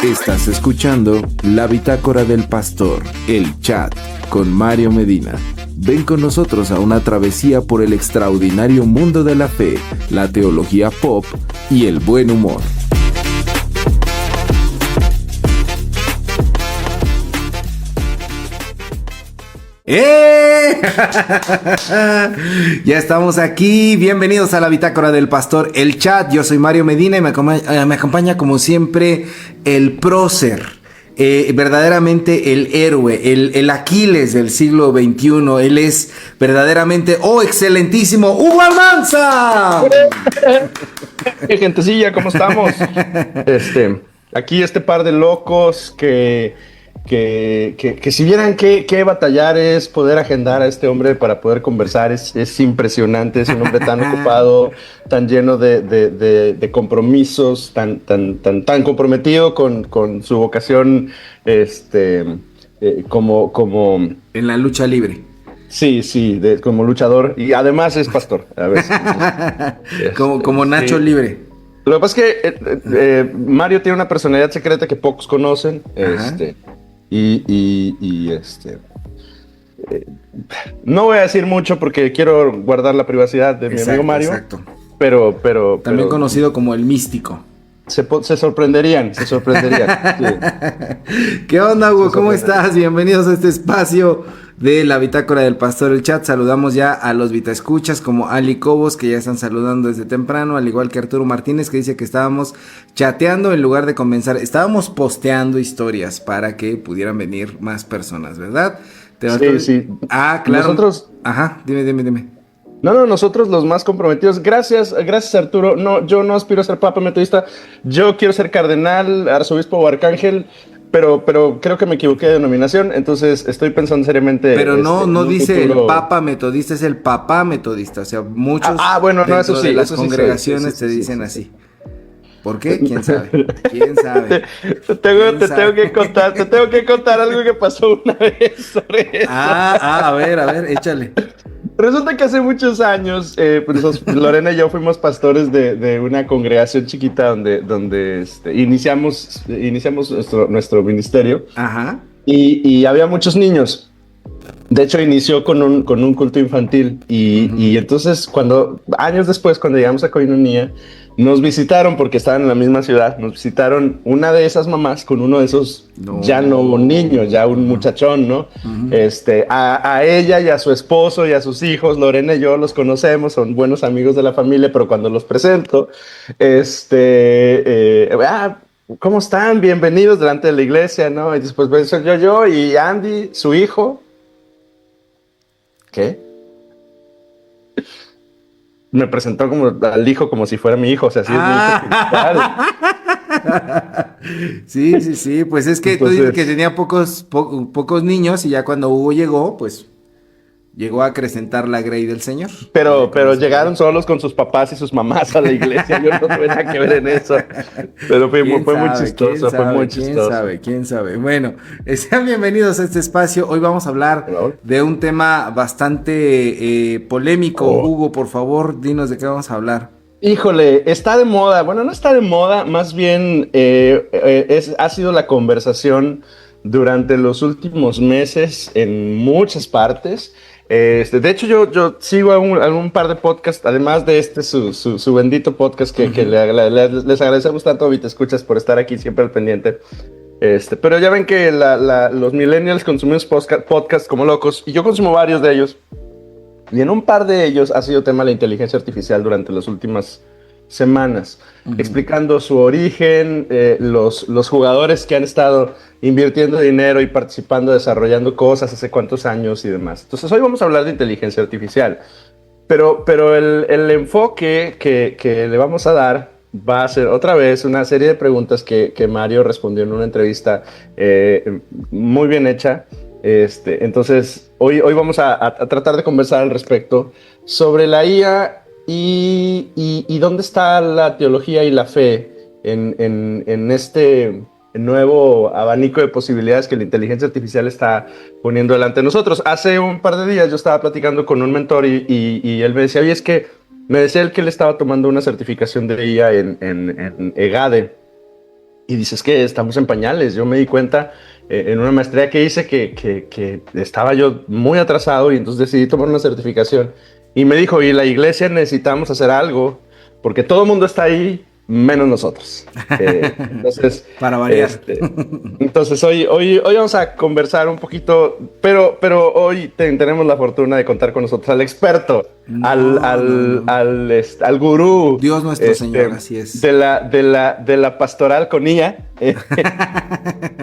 Estás escuchando La Bitácora del Pastor, el chat, con Mario Medina. Ven con nosotros a una travesía por el extraordinario mundo de la fe, la teología pop y el buen humor. ¡Eh! Ya estamos aquí, bienvenidos a la Bitácora del Pastor, el chat. Yo soy Mario Medina y me acompaña como siempre el prócer, verdaderamente el héroe, el Aquiles del siglo XXI. Él es verdaderamente, excelentísimo Hugo Almanza. Gentecilla, ¿cómo estamos? Aquí este par de locos que si vieran qué batallar es poder agendar a este hombre para poder conversar. Es impresionante, es un hombre tan ocupado, tan lleno de compromisos, tan comprometido con su vocación, como en la lucha libre. Sí, como luchador, y además es pastor, a veces. como Nacho sí. Libre. Lo que pasa es que Mario tiene una personalidad secreta que pocos conocen. No voy a decir mucho porque quiero guardar la privacidad de mi amigo Mario. Exacto. Pero también conocido como el místico. Se sorprenderían. Sí. ¿Qué onda, Hugo? ¿Cómo estás? Bienvenidos a este espacio de la Bitácora del Pastor, el chat. Saludamos ya a los Vitaescuchas como Ali Cobos, que ya están saludando desde temprano, al igual que Arturo Martínez, que dice que estábamos chateando en lugar de comenzar. Estábamos posteando historias para que pudieran venir más personas, ¿verdad? Sí. Ah, claro. Nosotros... Ajá, dime. No, nosotros los más comprometidos. Gracias Arturo. No, yo no aspiro a ser papa metodista. Yo quiero ser cardenal, arzobispo o arcángel, pero creo que me equivoqué de denominación, entonces estoy pensando seriamente. Pero no dice futuro... el papa metodista, es el papá metodista. O sea, muchos eso sí, de las congregaciones te dicen así. ¿Por qué? ¿Quién sabe? Te tengo que contar algo que pasó una vez sobre eso. A ver, échale. Resulta que hace muchos años, Lorena y yo fuimos pastores de una congregación chiquita donde iniciamos nuestro ministerio. Ajá. Y había muchos niños. De hecho, inició con un culto infantil. Y entonces, años después, cuando llegamos a Coinonía, nos visitaron, porque estaban en la misma ciudad, nos visitaron una de esas mamás con uno de esos, ya no un niño, ya un muchachón, ¿no? A ella y a su esposo y a sus hijos, Lorena y yo los conocemos, son buenos amigos de la familia, pero cuando los presento, ¿cómo están? Bienvenidos delante de la iglesia, ¿no? Y después soy yo y Andy, su hijo. ¿Qué? Me presentó al hijo como si fuera mi hijo, o sea, así es mi hijo. Sí, pues es que entonces, tú dices que tenía pocos niños y ya cuando Hugo llegó, pues llegó a acrecentar la grey del Señor. Pero llegaron solos con sus papás y sus mamás a la iglesia. Yo no tuve nada que ver en eso. Pero fue muy chistoso. ¿Quién sabe? Bueno, sean bienvenidos a este espacio. Hoy vamos a hablar de un tema bastante polémico. Hugo, por favor, dinos de qué vamos a hablar. Híjole, está de moda. Bueno, no está de moda, más bien ha sido la conversación durante los últimos meses en muchas partes. De hecho, yo sigo algún par de podcasts, además de su bendito podcast que les agradecemos tanto a Vitaescuchas por estar aquí siempre al pendiente. Pero ya ven que los millennials consumimos podcasts como locos, y yo consumo varios de ellos. Y en un par de ellos ha sido tema la inteligencia artificial durante las últimas semanas, explicando su origen, los jugadores que han estado invirtiendo dinero y participando, desarrollando cosas hace cuántos años y demás. Entonces hoy vamos a hablar de inteligencia artificial, pero el enfoque que le vamos a dar va a ser otra vez una serie de preguntas que Mario respondió en una entrevista muy bien hecha. Entonces hoy vamos a tratar de conversar al respecto sobre la IA y dónde está la teología y la fe en este nuevo abanico de posibilidades que la inteligencia artificial está poniendo delante de nosotros. Hace un par de días yo estaba platicando con un mentor y él me decía, oye, es que me decía él que él estaba tomando una certificación de IA en EGADE. Y dices que estamos en pañales. Yo me di cuenta en una maestría que hice que estaba yo muy atrasado y entonces decidí tomar una certificación. Y me dijo, y la iglesia necesitamos hacer algo porque todo el mundo está ahí menos nosotros. Entonces, para variar. Entonces hoy vamos a conversar un poquito, pero hoy tenemos la fortuna de contar con nosotros al experto, al gurú. Dios nuestro Señor, así es. De la pastoral con IA.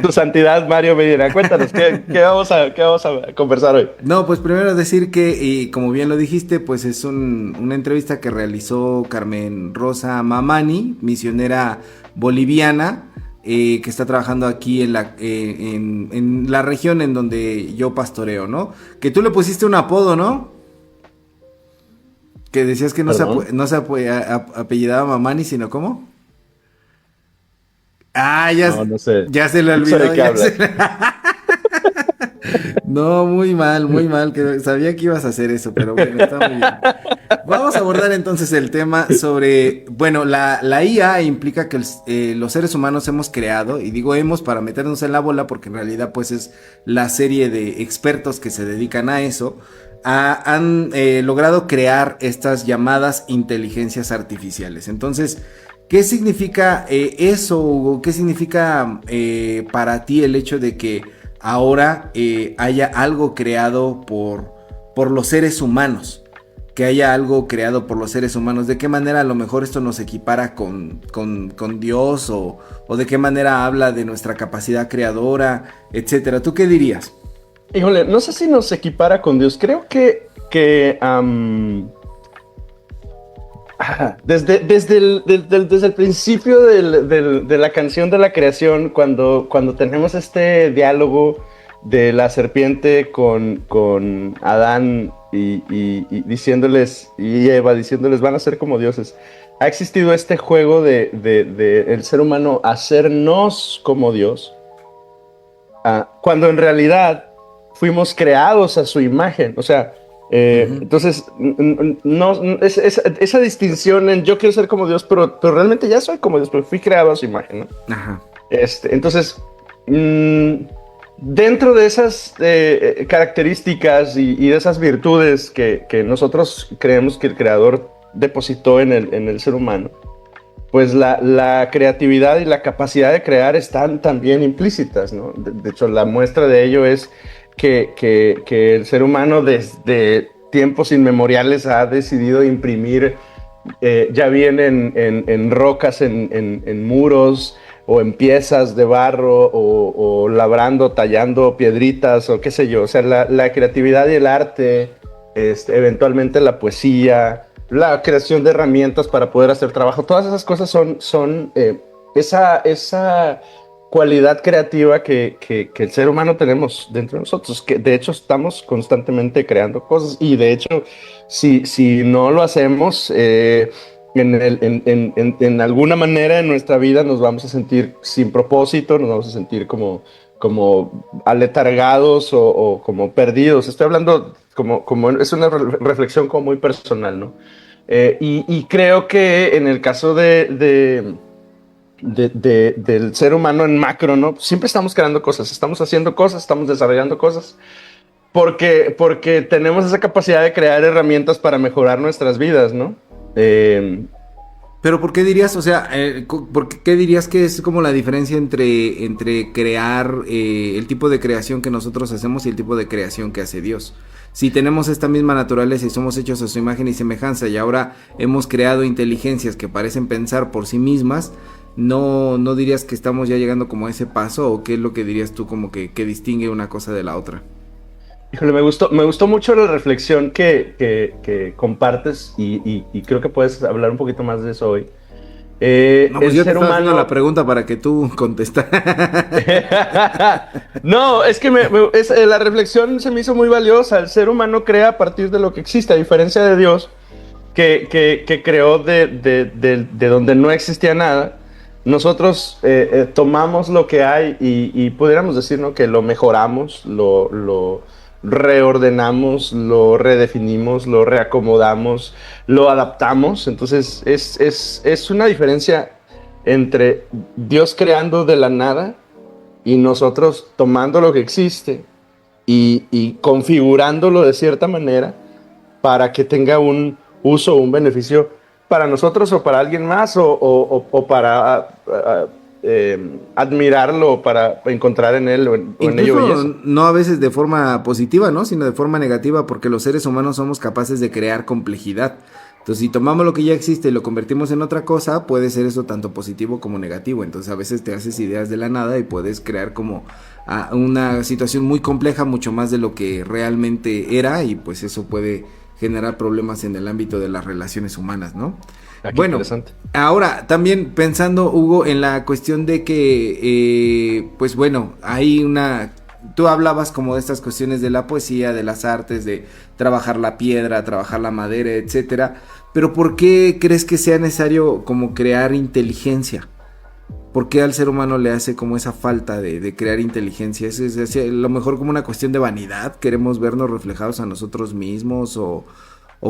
Tu santidad, Mario Medina. Cuéntanos, ¿qué vamos a conversar hoy? No, pues primero decir que, y como bien lo dijiste, pues es una entrevista que realizó Carmen Rosa Mamani, misionera boliviana, que está trabajando aquí en la región en donde yo pastoreo, ¿no? Que tú le pusiste un apodo, ¿no? Que decías que no se apellidaba Mamani, sino ¿cómo? Ah, no sé. Ya se le olvidó. No sé de qué hablas. No, muy mal, que sabía que ibas a hacer eso, pero bueno, está muy bien. Vamos a abordar entonces el tema sobre, bueno, la IA implica que los seres humanos hemos creado, y digo hemos para meternos en la bola, porque en realidad pues es la serie de expertos que se dedican a eso, han logrado crear estas llamadas inteligencias artificiales. Entonces, ¿qué significa eso, Hugo? ¿Qué significa para ti el hecho de que ahora haya algo creado por los seres humanos? Que haya algo creado por los seres humanos. ¿De qué manera a lo mejor esto nos equipara con Dios? O de qué manera habla de nuestra capacidad creadora, etcétera. ¿Tú qué dirías? Híjole, no sé si nos equipara con Dios. Creo que desde el principio de la canción de la creación, cuando tenemos este diálogo de la serpiente con Adán y diciéndoles, y Eva diciéndoles van a ser como dioses, ha existido este juego de el ser humano hacernos como Dios, cuando en realidad fuimos creados a su imagen. O sea, entonces, esa distinción en yo quiero ser como Dios, pero realmente ya soy como Dios, pero fui creado a su imagen, ¿no? Ajá. Entonces, dentro de esas características y de esas virtudes que nosotros creemos que el Creador depositó en el ser humano, pues la creatividad y la capacidad de crear están también implícitas, ¿no? De hecho, la muestra de ello es que el ser humano desde tiempos inmemoriales ha decidido imprimir, ya bien en rocas, en muros, o en piezas de barro, o labrando, tallando piedritas, o qué sé yo. O sea, la creatividad y el arte, eventualmente la poesía, la creación de herramientas para poder hacer trabajo, todas esas cosas son esa cualidad creativa que el ser humano tenemos dentro de nosotros, que de hecho estamos constantemente creando cosas, y de hecho si no lo hacemos en alguna manera en nuestra vida nos vamos a sentir sin propósito, nos vamos a sentir como aletargados o como perdidos. Estoy hablando como es una reflexión como muy personal, ¿no? Y creo que en el caso del ser humano en macro, ¿no? Siempre estamos creando cosas, estamos haciendo cosas, estamos desarrollando cosas, porque tenemos esa capacidad de crear herramientas para mejorar nuestras vidas, ¿no? Pero ¿por qué dirías, o sea, por qué dirías que es como la diferencia entre crear, el tipo de creación que nosotros hacemos y el tipo de creación que hace Dios? Si tenemos esta misma naturaleza y somos hechos a su imagen y semejanza, y ahora hemos creado inteligencias que parecen pensar por sí mismas, ¿no dirías que estamos ya llegando como a ese paso? ¿O qué es lo que dirías tú como que distingue una cosa de la otra? Híjole, me gustó mucho la reflexión que compartes, y creo que puedes hablar un poquito más de eso hoy. No, pues yo te estaba haciendo la pregunta para que tú contestas. No, es que la reflexión se me hizo muy valiosa. El ser humano crea a partir de lo que existe, a diferencia de Dios, que creó de donde no existía nada. Nosotros tomamos lo que hay y pudiéramos decir, ¿no?, que lo mejoramos, lo reordenamos, lo redefinimos, lo reacomodamos, lo adaptamos. Entonces es una diferencia entre Dios creando de la nada y nosotros tomando lo que existe y configurándolo de cierta manera para que tenga un uso o un beneficio para nosotros o para alguien más o para admirarlo, para encontrar en él o en ello belleza. No a veces de forma positiva, ¿no? Sino de forma negativa, porque los seres humanos somos capaces de crear complejidad. Entonces, si tomamos lo que ya existe y lo convertimos en otra cosa, puede ser eso tanto positivo como negativo. Entonces, a veces te haces ideas de la nada y puedes crear como una situación muy compleja, mucho más de lo que realmente era, y pues eso puede generar problemas en el ámbito de las relaciones humanas, ¿no? Bueno, ahora también pensando, Hugo, en la cuestión de que, pues bueno, hay una... Tú hablabas como de estas cuestiones de la poesía, de las artes, de trabajar la piedra, trabajar la madera, etcétera. Pero ¿por qué crees que sea necesario como crear inteligencia? ¿Por qué al ser humano le hace como esa falta de crear inteligencia? ¿Es a lo mejor como una cuestión de vanidad? ¿Queremos vernos reflejados a nosotros mismos? ¿O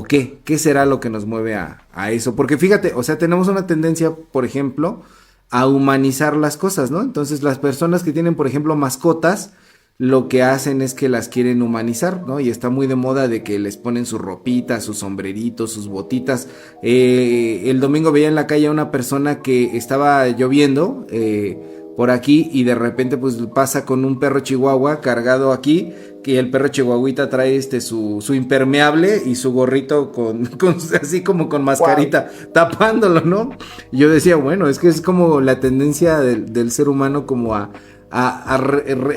qué? ¿Qué será lo que nos mueve a eso? Porque fíjate, o sea, tenemos una tendencia, por ejemplo, a humanizar las cosas, ¿no? Entonces las personas que tienen, por ejemplo, mascotas, lo que hacen es que las quieren humanizar, ¿no? Y está muy de moda de que les ponen sus ropitas, sus sombreritos, sus botitas. El domingo veía en la calle a una persona que estaba lloviendo por aquí y de repente pues pasa con un perro chihuahua cargado aquí, que el perro chihuahuita trae su impermeable y su gorrito con así como con mascarita, wow, tapándolo, ¿no? Y yo decía, bueno, es que es como la tendencia del ser humano como a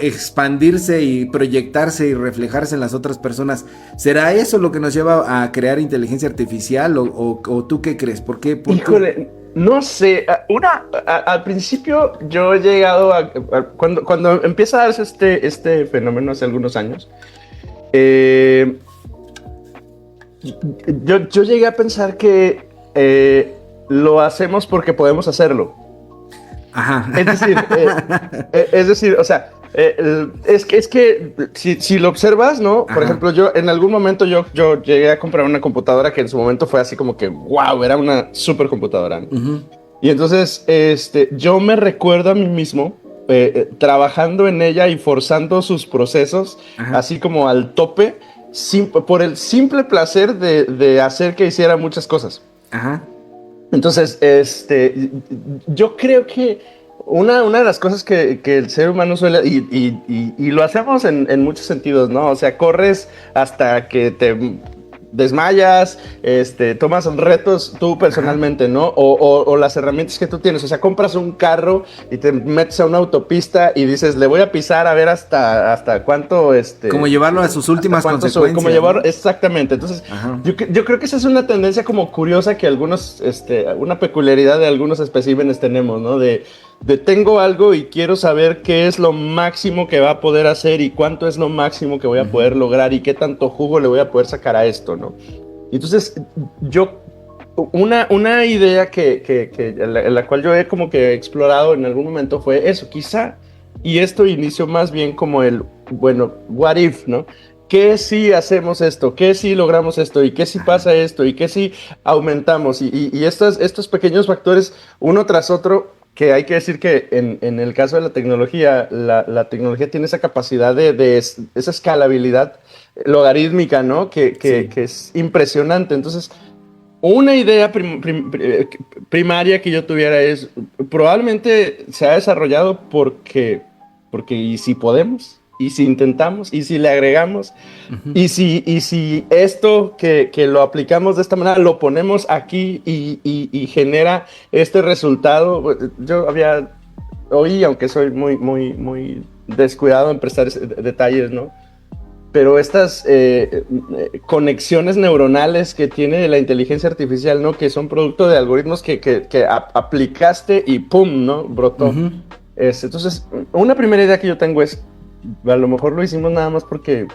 expandirse y proyectarse y reflejarse en las otras personas. ¿Será eso lo que nos lleva a crear inteligencia artificial o tú qué crees? ¿Por qué? Híjole, no sé. Al principio yo he llegado cuando empieza a darse este fenómeno hace algunos años, yo llegué a pensar que lo hacemos porque podemos hacerlo. Ajá. Es decir, o sea, es que si lo observas, ¿no? Ajá. Por ejemplo, yo en algún momento yo llegué a comprar una computadora que en su momento fue así como que, wow, era una super computadora, ¿no? Uh-huh. Y entonces, yo me recuerdo a mí mismo trabajando en ella y forzando sus procesos, ajá, así como al tope, por el simple placer de hacer que hiciera muchas cosas. Ajá. Entonces, yo creo que una de las cosas que el ser humano suele, y lo hacemos en muchos sentidos, ¿no? O sea, corres hasta que te desmayas, tomas retos tú personalmente, ¿no? O las herramientas que tú tienes. O sea, compras un carro y te metes a una autopista y dices, le voy a pisar a ver hasta cuánto, como llevarlo a sus últimas consecuencias. Como llevarlo, exactamente. Entonces, yo creo que esa es una tendencia como curiosa que algunos, una peculiaridad de algunos especímenes tenemos, ¿no? De tengo algo y quiero saber qué es lo máximo que va a poder hacer y cuánto es lo máximo que voy a poder lograr y qué tanto jugo le voy a poder sacar a esto, ¿no? Y entonces, una idea en la cual yo he como que explorado en algún momento fue eso, quizá, y esto inició más bien como bueno, what if, ¿no? ¿Qué si hacemos esto? ¿Qué si logramos esto? ¿Y qué si pasa esto? ¿Y qué si aumentamos? Y estos pequeños factores, uno tras otro, que hay que decir que en el caso de la tecnología, la tecnología tiene esa capacidad de esa escalabilidad logarítmica, ¿no? Que es impresionante. Entonces, una idea primaria que yo tuviera es, probablemente se ha desarrollado porque y si podemos, y si intentamos, y si le agregamos, uh-huh, y si esto que lo aplicamos de esta manera, lo ponemos aquí y genera este resultado. Yo oí, aunque soy muy, muy, muy descuidado en prestar detalles, ¿no? Pero estas conexiones neuronales que tiene la inteligencia artificial, ¿no? Que son producto de algoritmos que aplicaste y ¡pum!, ¿no? Brotó. Uh-huh. Entonces, una primera idea que yo tengo es, a lo mejor lo hicimos nada más porque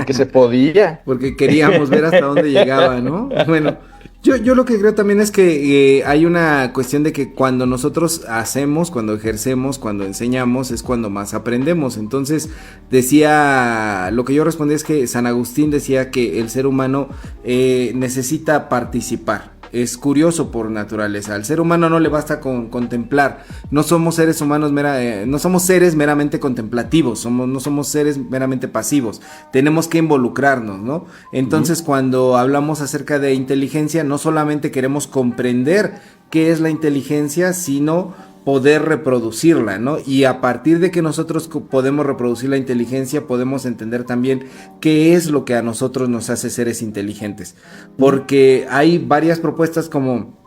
se podía. Porque queríamos ver hasta dónde llegaba, ¿no? Bueno, Yo lo que creo también es que hay una cuestión de que cuando nosotros hacemos, cuando ejercemos, cuando enseñamos, es cuando más aprendemos. Entonces, lo que yo respondí es que San Agustín decía que el ser humano necesita participar. Es curioso por naturaleza. Al ser humano no le basta con contemplar. No somos seres humanos no somos seres meramente contemplativos. No somos seres meramente pasivos. Tenemos que involucrarnos, ¿no? Entonces, cuando hablamos acerca de inteligencia, no solamente queremos comprender qué es la inteligencia, sino poder reproducirla, ¿no? Y a partir de que nosotros podemos reproducir la inteligencia, podemos entender también qué es lo que a nosotros nos hace seres inteligentes. Porque hay varias propuestas como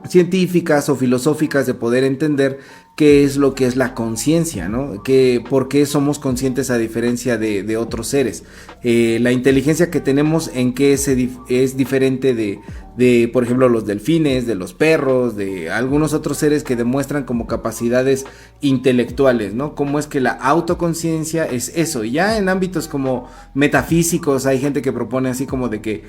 científicas o filosóficas de poder entender qué es lo que es la conciencia, ¿no? Por qué somos conscientes a diferencia de otros seres. La inteligencia que tenemos en qué es diferente de, por ejemplo, los delfines, de los perros, de algunos otros seres que demuestran como capacidades intelectuales, ¿no? Cómo es que la autoconciencia es eso. Y ya en ámbitos como metafísicos hay gente que propone así como de que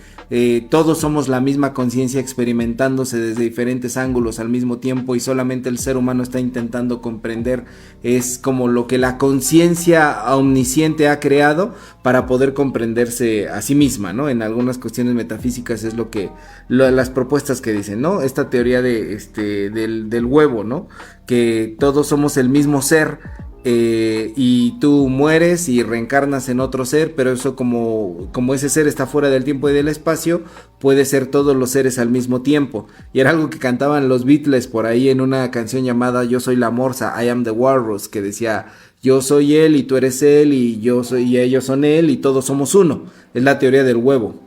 todos somos la misma conciencia experimentándose desde diferentes ángulos al mismo tiempo y solamente el ser humano está intentando comprender, es como lo que la conciencia omnisciente ha creado para poder comprenderse a sí misma, ¿no? En algunas cuestiones metafísicas es las propuestas que dicen, ¿no? Esta teoría del huevo, ¿no? Que todos somos el mismo ser, y tú mueres y reencarnas en otro ser, pero eso como ese ser está fuera del tiempo y del espacio, puede ser todos los seres al mismo tiempo. Y era algo que cantaban los Beatles por ahí en una canción llamada Yo soy la morsa, I am the walrus, que decía yo soy él y tú eres él y yo soy y ellos son él y todos somos uno. Es la teoría del huevo.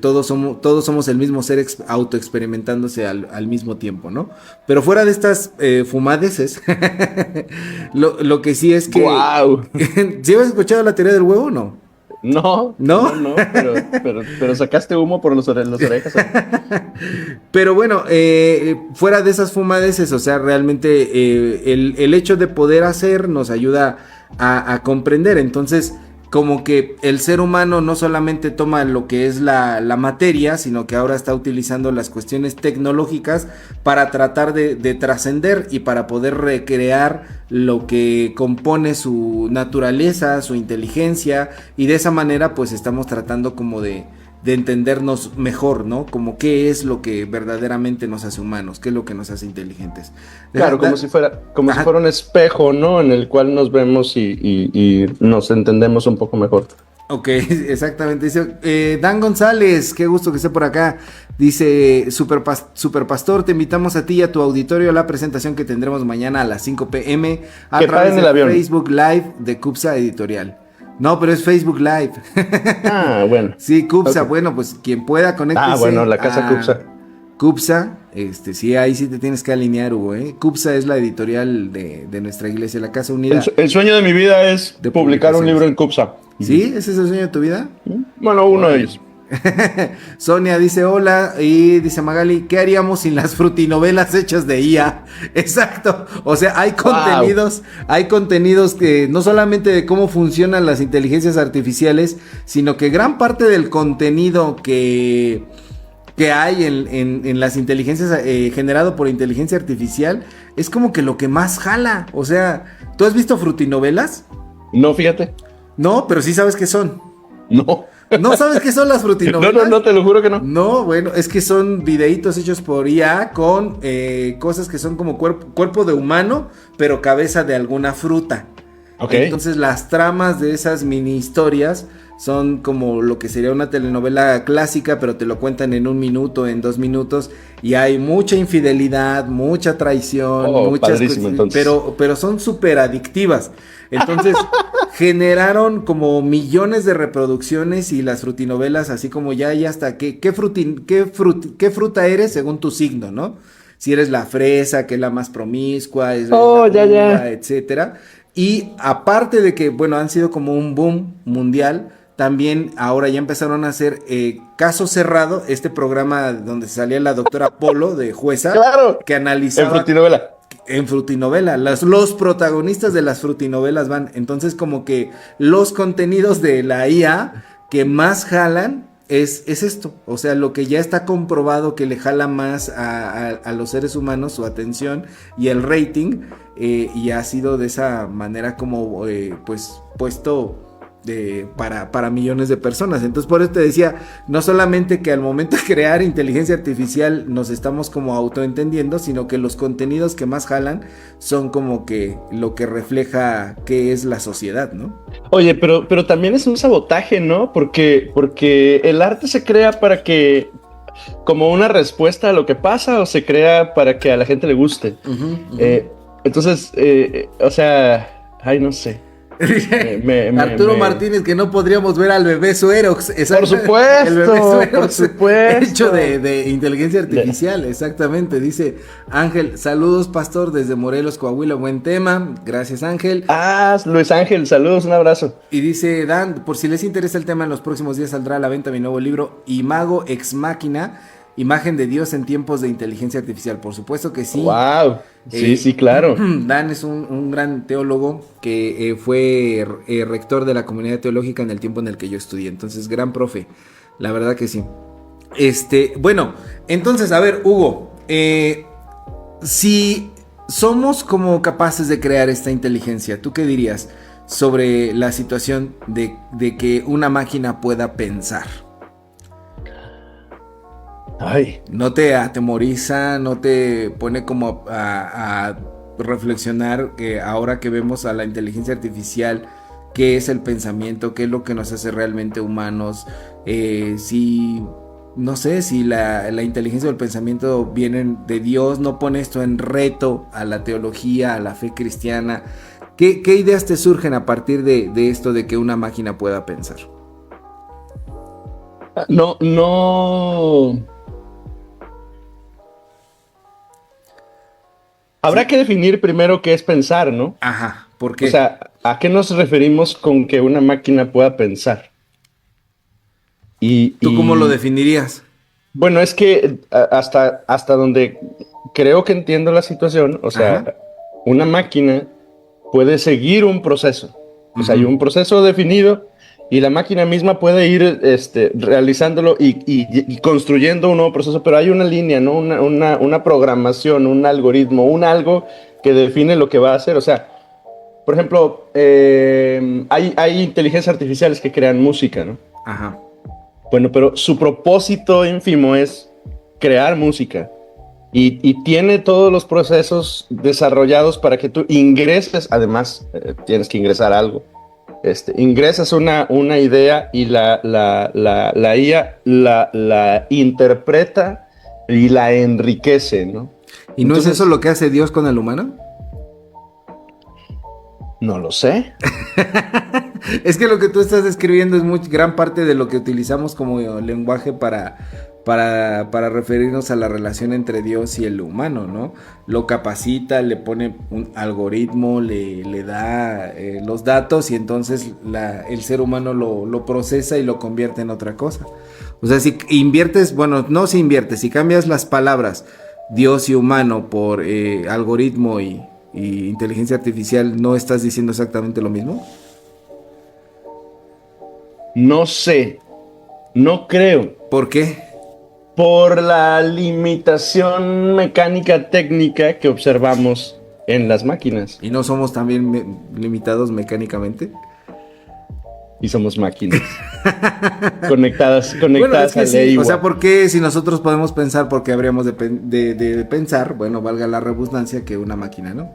Todos somos el mismo ser autoexperimentándose al mismo tiempo, ¿no? Pero fuera de estas fumadeces, lo que sí es que... ¡Wow! ¿Sí habías escuchado la teoría del huevo o no? No, pero sacaste humo por las orejas. Pero bueno, fuera de esas fumadeces, o sea, realmente el hecho de poder hacer nos ayuda a comprender. Entonces, como que el ser humano no solamente toma lo que es la materia, sino que ahora está utilizando las cuestiones tecnológicas para tratar de trascender y para poder recrear lo que compone su naturaleza, su inteligencia, y de esa manera pues estamos tratando como de entendernos mejor, ¿no? Como qué es lo que verdaderamente nos hace humanos, qué es lo que nos hace inteligentes. Claro, como si fuera un espejo, ¿no? En el cual nos vemos y nos entendemos un poco mejor. Ok, exactamente. Dice Dan González, qué gusto que esté por acá. Dice Super Pastor, te invitamos a ti y a tu auditorio a la presentación que tendremos mañana a las 5 p.m. a través de Facebook Live de Cupsa Editorial. No, pero es Facebook Live. Ah, bueno. Sí, Cupsa, okay. Bueno, pues quien pueda conéctese. Ah, bueno, la casa Cupsa. Cupsa, sí, ahí sí te tienes que alinear, Hugo, ¿eh? Cupsa es la editorial de nuestra iglesia, la Casa Unida. El sueño de mi vida es publicar un libro en Cupsa. ¿Sí? ¿Ese es el sueño de tu vida? Bueno, uno de ellos. Sonia dice hola y dice Magali, ¿qué haríamos sin las frutinovelas hechas de IA? Exacto, o sea, hay contenidos que no solamente de cómo funcionan las inteligencias artificiales, sino que gran parte del contenido que hay en las inteligencias generado por inteligencia artificial es como que lo que más jala. O sea, ¿tú has visto frutinovelas? No, fíjate. No, pero sí sabes qué son. No. ¿No sabes qué son las frutinovelas? No, te lo juro que no. No, bueno, es que son videitos hechos por IA con cosas que son como cuerpo de humano, pero cabeza de alguna fruta. Okay. Entonces las tramas de esas mini historias son como lo que sería una telenovela clásica, pero te lo cuentan en 1 minuto, en 2 minutos, y hay mucha infidelidad, mucha traición, muchas cosas, pero son súper adictivas. Entonces generaron como millones de reproducciones y las frutinovelas, así como ya hay hasta qué fruta eres según tu signo, ¿no? Si eres la fresa, que es la más promiscua, es la uva, etcétera. Y aparte de que, bueno, han sido como un boom mundial, también ahora ya empezaron a hacer Caso Cerrado, este programa donde salía la doctora Polo de jueza, claro, que analizaba... En frutinovela, los protagonistas de las frutinovelas van, entonces como que los contenidos de la IA que más jalan es esto, o sea, lo que ya está comprobado que le jala más a los seres humanos su atención y el rating, y ha sido de esa manera como pues puesto para millones de personas. Entonces por eso te decía, no solamente que al momento de crear inteligencia artificial nos estamos como autoentendiendo, sino que los contenidos que más jalan son como que lo que refleja qué es la sociedad, ¿no? Oye, pero también es un sabotaje, ¿no? Porque el arte se crea para que, como una respuesta a lo que pasa, o se crea para que a la gente le guste. Entonces, o sea, ay, no sé. Arturo Martínez, que no podríamos ver al bebé Suerox. Por supuesto, el bebé Suerox, por supuesto. Hecho de inteligencia artificial, exactamente. Dice Ángel, saludos pastor desde Morelos, Coahuila, buen tema. Gracias Ángel. Luis Ángel, saludos, un abrazo. Y dice Dan, por si les interesa el tema, en los próximos días saldrá a la venta mi nuevo libro, Imago Ex Machina, Imagen de Dios en tiempos de inteligencia artificial. Por supuesto que sí. Wow. Sí, claro. Dan es un gran teólogo que fue rector de la comunidad teológica en el tiempo en el que yo estudié. Entonces, gran profe. La verdad que sí. Bueno, entonces, a ver, Hugo. Si somos como capaces de crear esta inteligencia, ¿tú qué dirías sobre la situación de que una máquina pueda pensar? Ay. ¿No te atemoriza, no te pone como a reflexionar ahora que vemos a la inteligencia artificial, qué es el pensamiento, qué es lo que nos hace realmente humanos? No sé, si la inteligencia o el pensamiento vienen de Dios, ¿no pone esto en reto a la teología, a la fe cristiana? ¿Qué ideas te surgen a partir de esto de que una máquina pueda pensar? No. Habrá que definir primero qué es pensar, ¿no? Ajá, ¿por qué? O sea, ¿a qué nos referimos con que una máquina pueda pensar? ¿Tú cómo lo definirías? Bueno, es que hasta donde creo que entiendo la situación, o sea, ajá, una máquina puede seguir un proceso. O sea, hay un proceso definido y la máquina misma puede ir realizándolo y construyendo un nuevo proceso, pero hay una línea, ¿no? Una programación, un algoritmo, algo que define lo que va a hacer. O sea, por ejemplo, hay inteligencias artificiales que crean música, ¿no? Ajá. Bueno, pero su propósito ínfimo es crear música. Y tiene todos los procesos desarrollados para que tú ingreses, además tienes que ingresar algo. Ingresas una idea y la IA la interpreta y la enriquece, ¿no? ¿Y no es eso lo que hace Dios con el humano? No lo sé. Es que lo que tú estás describiendo es gran parte de lo que utilizamos como lenguaje para referirnos a la relación entre Dios y el humano, ¿no? Lo capacita, le pone un algoritmo, le da los datos y entonces el ser humano lo procesa y lo convierte en otra cosa. O sea, si inviertes, bueno, no si inviertes, si cambias las palabras Dios y humano por algoritmo y inteligencia artificial, ¿no estás diciendo exactamente lo mismo? No sé, no creo. ¿Por qué? Por la limitación mecánica técnica que observamos en las máquinas. ¿Y no somos también limitados mecánicamente? Y somos máquinas. conectadas bueno, es que a ley. Sí. O sea, ¿por qué si nosotros podemos pensar, porque habríamos de pensar, bueno, valga la redundancia, que una máquina, ¿no?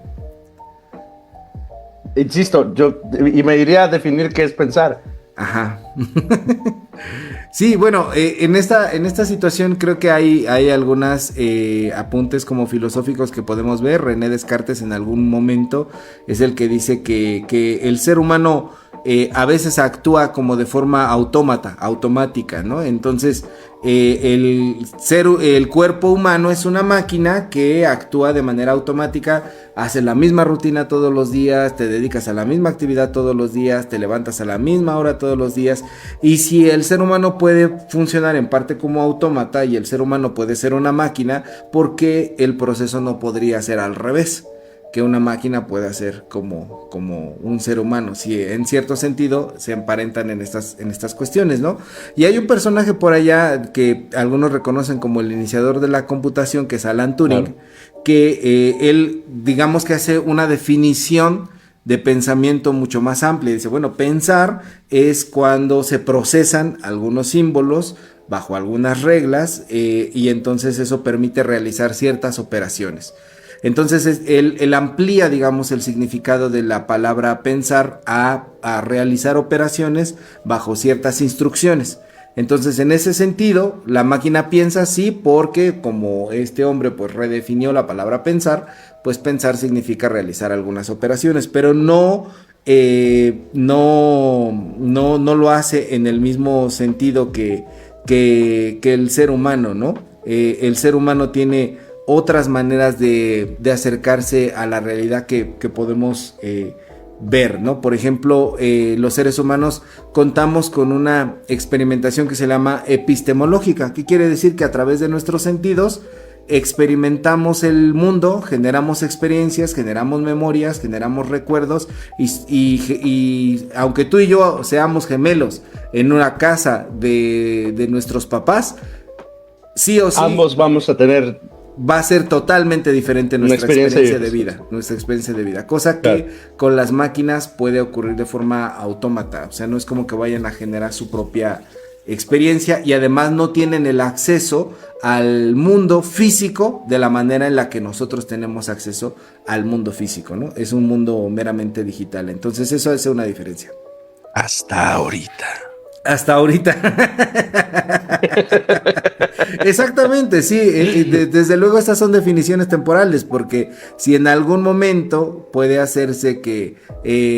Insisto, y me iría a definir qué es pensar. Ajá. Sí, bueno, en esta situación creo que hay algunas apuntes como filosóficos que podemos ver. René Descartes en algún momento es el que dice que el ser humano a veces actúa como de forma automática, ¿no? Entonces el cuerpo humano es una máquina que actúa de manera automática, hace la misma rutina todos los días, te dedicas a la misma actividad todos los días, te levantas a la misma hora todos los días, y si el ser humano puede funcionar en parte como autómata y el ser humano puede ser una máquina, ¿por qué el proceso no podría ser al revés? que una máquina puede hacer como un ser humano. Si en cierto sentido se emparentan en estas cuestiones, ¿no? Y hay un personaje por allá que algunos reconocen como el iniciador de la computación, que es Alan Turing, claro, que él, digamos que hace una definición de pensamiento mucho más amplia. Dice, bueno, pensar es cuando se procesan algunos símbolos bajo algunas reglas, y entonces eso permite realizar ciertas operaciones. Entonces él amplía, digamos, el significado de la palabra pensar a realizar operaciones bajo ciertas instrucciones. Entonces, en ese sentido, la máquina piensa sí, porque como este hombre pues redefinió la palabra pensar, pues pensar significa realizar algunas operaciones, pero no lo hace en el mismo sentido que el ser humano, ¿no? El ser humano tiene otras maneras de acercarse a la realidad que podemos ver, ¿no? Por ejemplo, los seres humanos contamos con una experimentación que se llama epistemológica, que quiere decir que a través de nuestros sentidos experimentamos el mundo, generamos experiencias, generamos memorias, generamos recuerdos, y aunque tú y yo seamos gemelos en una casa de nuestros papás, sí o sí ambos vamos a tener, va a ser totalmente diferente nuestra experiencia de vida, cosa que con las máquinas puede ocurrir de forma autómata. O sea, no es como que vayan a generar su propia experiencia, y además no tienen el acceso al mundo físico de la manera en la que nosotros tenemos acceso al mundo físico, ¿no? Es un mundo meramente digital. Entonces eso hace una diferencia. Hasta ahorita. Exactamente, sí. Desde luego estas son definiciones temporales, porque si en algún momento puede hacerse que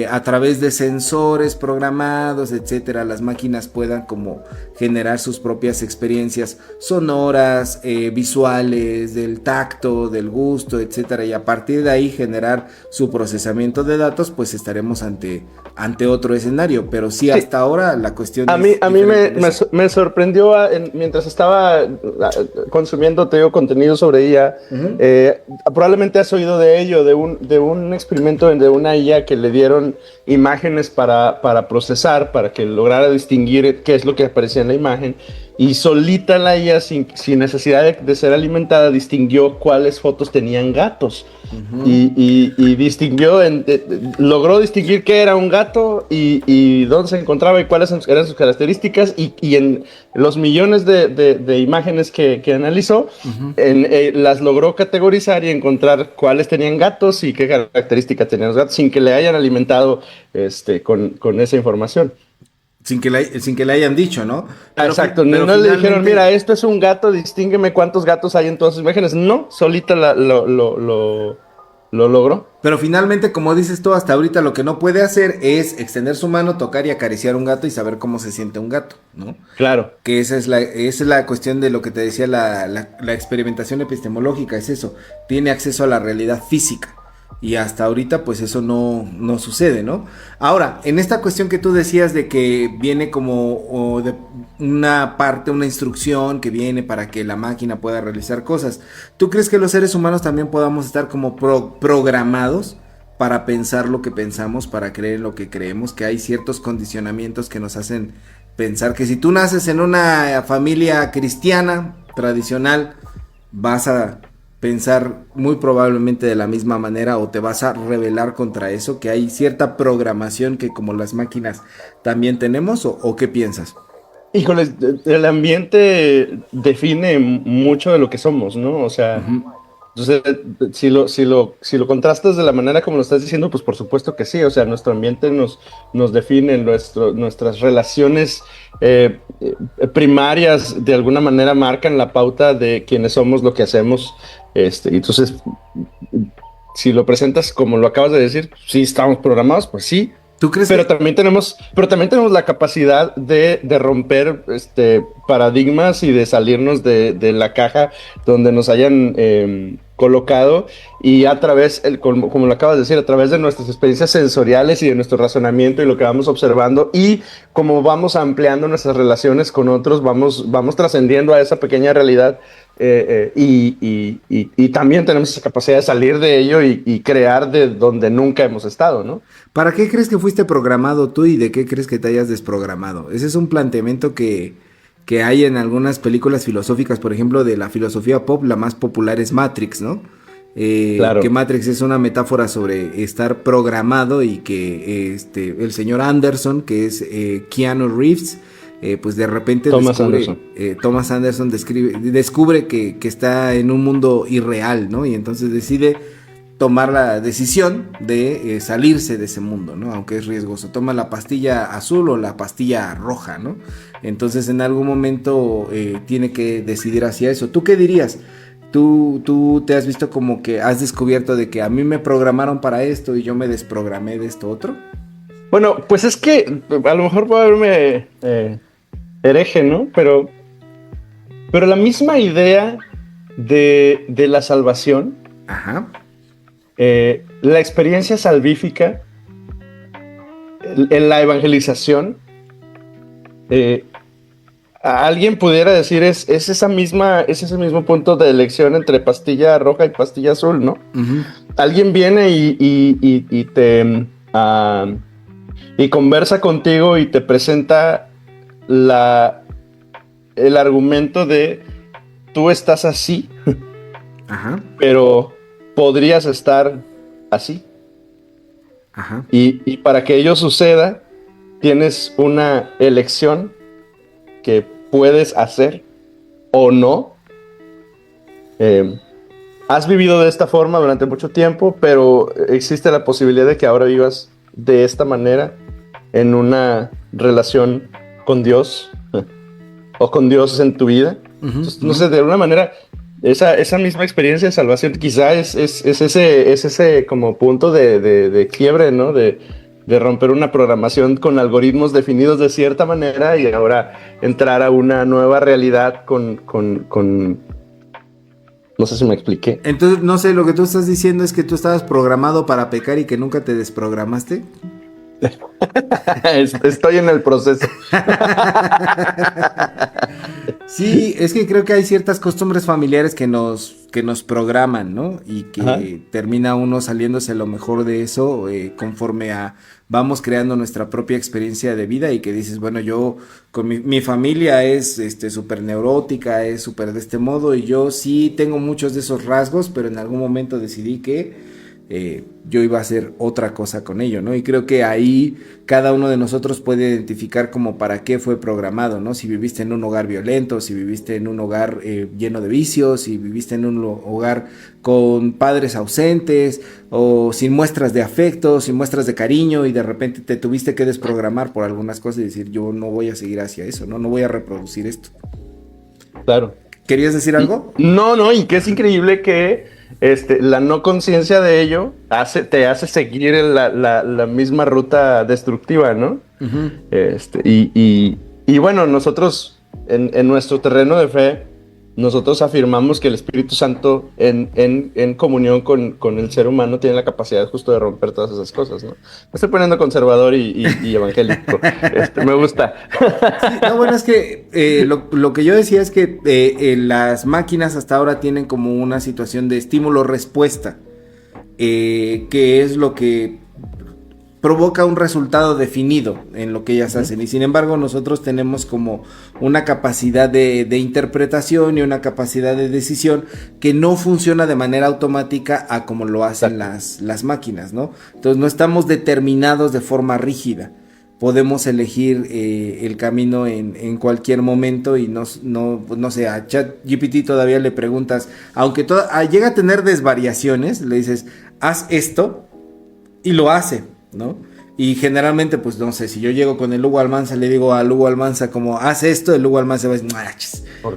a través de sensores programados, etcétera, las máquinas puedan como generar sus propias experiencias sonoras, visuales, del tacto, del gusto, etcétera, y a partir de ahí generar su procesamiento de datos, pues estaremos ante otro escenario. Pero sí, hasta ahora la cuestión a mí me sorprendió mientras estaba consumiendo contenido sobre IA. Probablemente has oído de ello, de un experimento de una IA que le dieron imágenes para procesar, para que lograra distinguir qué es lo que aparecía en la imagen, y solita la IA, sin necesidad de ser alimentada, distinguió cuáles fotos tenían gatos. Y distinguió, logró distinguir qué era un gato y dónde se encontraba y cuáles eran sus características, y en los millones de imágenes que analizó, las logró categorizar y encontrar cuáles tenían gatos y qué características tenían los gatos, sin que le hayan alimentado con esa información. Sin que le hayan dicho, ¿no? Exacto, no le dijeron, mira, esto es un gato, distíngueme cuántos gatos hay en todas sus imágenes. No, solita lo logró. Pero finalmente, como dices tú, hasta ahorita lo que no puede hacer es extender su mano, tocar y acariciar un gato y saber cómo se siente un gato, ¿no? Claro. Que esa es la cuestión de lo que te decía la experimentación epistemológica, es eso. Tiene acceso a la realidad física. Y hasta ahorita pues eso no sucede, ¿no? Ahora, en esta cuestión que tú decías de que viene como de una parte, una instrucción que viene para que la máquina pueda realizar cosas, ¿tú crees que los seres humanos también podamos estar como programados para pensar lo que pensamos, para creer lo que creemos, que hay ciertos condicionamientos que nos hacen pensar que si tú naces en una familia cristiana tradicional, vas a pensar muy probablemente de la misma manera o te vas a rebelar contra eso, que hay cierta programación que como las máquinas también tenemos, o qué piensas? Híjole, el ambiente define mucho de lo que somos, ¿no? O sea, entonces, si lo contrastas de la manera como lo estás diciendo, pues por supuesto que sí. O sea, nuestro ambiente nos define, nuestras relaciones primarias de alguna manera marcan la pauta de quiénes somos, lo que hacemos. Entonces, si lo presentas como lo acabas de decir, sí estamos programados, pues sí. ¿Tú crees pero también tenemos la capacidad de romper paradigmas y de salirnos de la caja donde nos hayan colocado, y a través, como lo acabas de decir, a través de nuestras experiencias sensoriales y de nuestro razonamiento y lo que vamos observando, y como vamos ampliando nuestras relaciones con otros, vamos trascendiendo a esa pequeña realidad y también tenemos esa capacidad de salir de ello y crear de donde nunca hemos estado, ¿no? ¿Para qué crees que fuiste programado tú y de qué crees que te hayas desprogramado? Ese es un planteamiento que hay en algunas películas filosóficas, por ejemplo, de la filosofía pop, la más popular es Matrix, ¿no? Claro. Que Matrix es una metáfora sobre estar programado y que el señor Anderson, que es Keanu Reeves, pues de repente Thomas Anderson descubre que está en un mundo irreal, ¿no? Y entonces decide tomar la decisión de salirse de ese mundo, ¿no? Aunque es riesgoso. Toma la pastilla azul o la pastilla roja, ¿no? Entonces en algún momento tiene que decidir hacia eso. ¿Tú qué dirías? ¿Tú te has visto como que has descubierto de que a mí me programaron para esto y yo me desprogramé de esto otro? Bueno, pues es que a lo mejor puedo verme hereje, ¿no? Pero la misma idea de la salvación, Ajá. La experiencia salvífica, en la evangelización, alguien pudiera decir es ese mismo punto de elección entre pastilla roja y pastilla azul, ¿no? Uh-huh. Alguien viene y te y conversa contigo y te presenta el argumento de tú estás así, Ajá. pero podrías estar así. Ajá. Y para que ello suceda, tienes una elección que puedes hacer o no. Has vivido de esta forma durante mucho tiempo, pero existe la posibilidad de que ahora vivas de esta manera en una relación con Dios o con Dios en tu vida. Uh-huh. Entonces, no sé, de alguna manera esa misma experiencia de salvación quizá es ese como punto de quiebre, ¿no? De romper una programación con algoritmos definidos de cierta manera y ahora entrar a una nueva realidad con no sé si me expliqué. Entonces, no sé, lo que tú estás diciendo es que tú estabas programado para pecar y que nunca te desprogramaste. Estoy en el proceso. Sí, es que creo que hay ciertas costumbres familiares que nos programan, ¿no? Y que Ajá. termina uno saliéndose lo mejor de eso conforme vamos creando nuestra propia experiencia de vida y que dices, bueno, yo con mi familia es súper neurótica, es súper de este modo y yo sí tengo muchos de esos rasgos, pero en algún momento decidí que yo iba a hacer otra cosa con ello, ¿no? Y creo que ahí cada uno de nosotros puede identificar como para qué fue programado, ¿no? Si viviste en un hogar violento, si viviste en un hogar lleno de vicios, si viviste en un hogar con padres ausentes o sin muestras de afecto, sin muestras de cariño y de repente te tuviste que desprogramar por algunas cosas y decir yo no voy a seguir hacia eso, no voy a reproducir esto. Claro. ¿Querías decir algo? No, y que es increíble que la no conciencia de ello te hace seguir la misma ruta destructiva, ¿no? Uh-huh. Y bueno, nosotros en nuestro terreno de fe, nosotros afirmamos que el Espíritu Santo en comunión con el ser humano tiene la capacidad justo de romper todas esas cosas, ¿no? Me estoy poniendo conservador y evangélico. Me gusta. Sí, no, bueno, es que lo que yo decía es que las máquinas hasta ahora tienen como una situación de estímulo-respuesta, que es lo que provoca un resultado definido en lo que ellas hacen, y sin embargo nosotros tenemos como una capacidad de interpretación y una capacidad de decisión que no funciona de manera automática a como lo hacen las máquinas, ¿no? Entonces no estamos determinados de forma rígida, podemos elegir el camino en cualquier momento y no sé, a ChatGPT todavía le preguntas, aunque llega a tener desvariaciones, le dices, haz esto y lo hace, ¿no? Y generalmente, pues no sé, si yo llego con el Hugo Almanza, le digo al Hugo Almanza como, haz esto, el Hugo Almanza va a decir,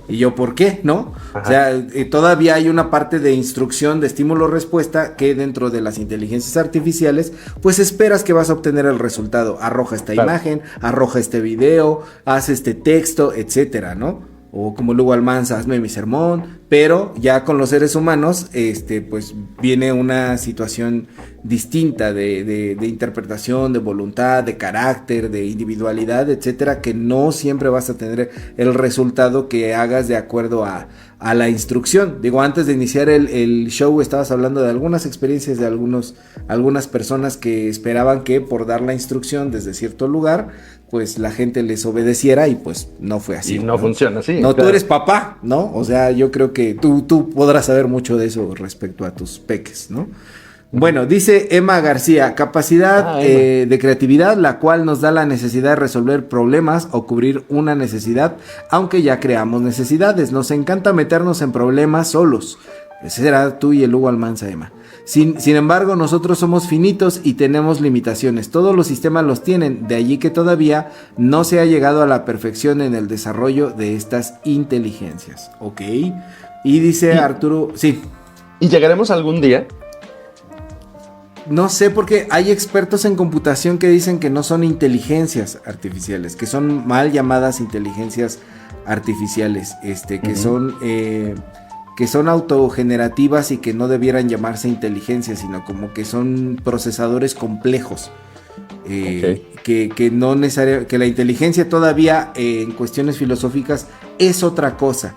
y yo, ¿por qué? ¿No? Ajá. O sea, todavía hay una parte de instrucción, de estímulo-respuesta, que dentro de las inteligencias artificiales, pues esperas que vas a obtener el resultado. Arroja esta imagen, arroja este video, haz este texto, etcétera, ¿no? O como Hugo Almanza, hazme mi sermón, pero ya con los seres humanos, pues viene una situación distinta de interpretación, de voluntad, de carácter, de individualidad, etcétera, que no siempre vas a tener el resultado que hagas de acuerdo a la instrucción. Digo, antes de iniciar el show estabas hablando de algunas experiencias de algunas personas que esperaban que por dar la instrucción desde cierto lugar, pues la gente les obedeciera y pues no fue así. Y no funciona así. No, claro. Tú eres papá, ¿no? O sea, yo creo que tú podrás saber mucho de eso respecto a tus peques, ¿no? Bueno, dice Emma García, capacidad de creatividad, la cual nos da la necesidad de resolver problemas o cubrir una necesidad, aunque ya creamos necesidades. Nos encanta meternos en problemas solos. Ese será tú y el Hugo Almanza, Emma. Sin embargo, nosotros somos finitos y tenemos limitaciones. Todos los sistemas los tienen, de allí que todavía no se ha llegado a la perfección en el desarrollo de estas inteligencias. Ok. Y dice Arturo, sí. ¿Y llegaremos algún día? No sé, porque hay expertos en computación que dicen que no son inteligencias artificiales, que son mal llamadas inteligencias artificiales, que son autogenerativas y que no debieran llamarse inteligencia, sino como que son procesadores complejos. Que no necesariamente, que la inteligencia todavía en cuestiones filosóficas es otra cosa.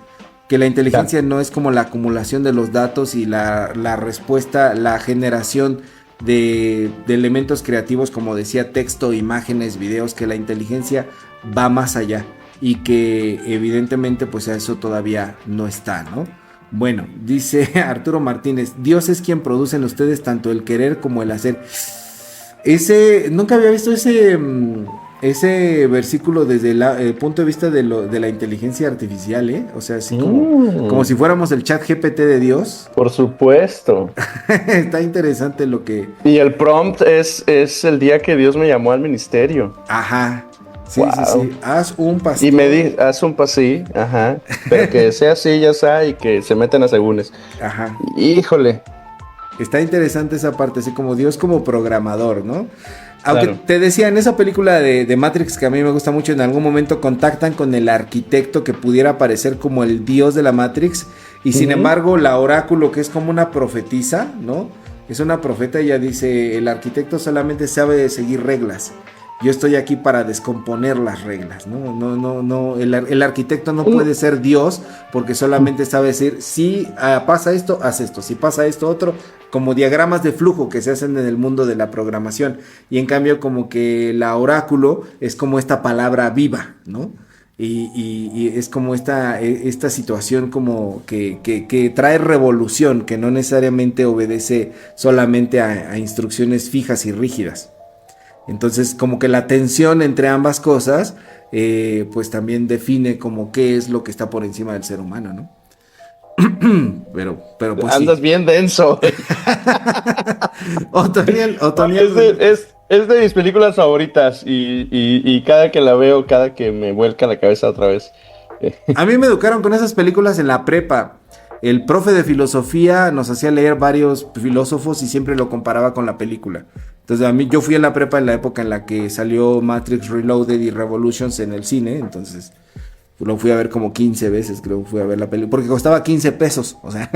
Que la inteligencia no es como la acumulación de los datos y la respuesta, la generación de elementos creativos, como decía, texto, imágenes, videos, que la inteligencia va más allá y que evidentemente pues a eso todavía no está, ¿no? Bueno, dice Arturo Martínez, Dios es quien produce en ustedes tanto el querer como el hacer. Nunca había visto ese versículo desde el punto de vista de la inteligencia artificial, ¿eh? O sea, así como si fuéramos el chat GPT de Dios. Por supuesto. Está interesante lo que... Y el prompt es el día que Dios me llamó al ministerio. Ajá. Sí, wow. Sí. Haz un pasito. Y haz un pasí, ajá. Pero que sea así, ya está, y que se metan a segúnes. Ajá. Híjole. Está interesante esa parte, así como Dios como programador, ¿no? Aunque claro. Te decía, en esa película de Matrix, que a mí me gusta mucho, en algún momento contactan con el arquitecto que pudiera aparecer como el dios de la Matrix, y sin embargo la oráculo, que es como una profetisa, ¿no? Es una profeta, ella dice, el arquitecto solamente sabe seguir reglas. Yo estoy aquí para descomponer las reglas, ¿no? El arquitecto no puede ser Dios porque solamente sabe decir, si pasa esto, haz esto, si pasa esto, otro, como diagramas de flujo que se hacen en el mundo de la programación. Y en cambio como que la oráculo es como esta palabra viva, ¿no? Y es como esta situación como que trae revolución, que no necesariamente obedece solamente a instrucciones fijas y rígidas. Entonces como que la tensión entre ambas cosas pues también define como qué es lo que está por encima del ser humano, ¿no? pero pues andas sí. Bien denso. Otoniel. Es de mis películas favoritas y cada que la veo, cada que me vuelca la cabeza otra vez. A mí me educaron con esas películas en la prepa. El profe de filosofía nos hacía leer varios filósofos y siempre lo comparaba con la película. Entonces yo fui a la prepa en la época en la que salió Matrix Reloaded y Revolutions en el cine, entonces lo fui a ver como 15 veces, creo que fui a ver la película, porque costaba 15 pesos, o sea.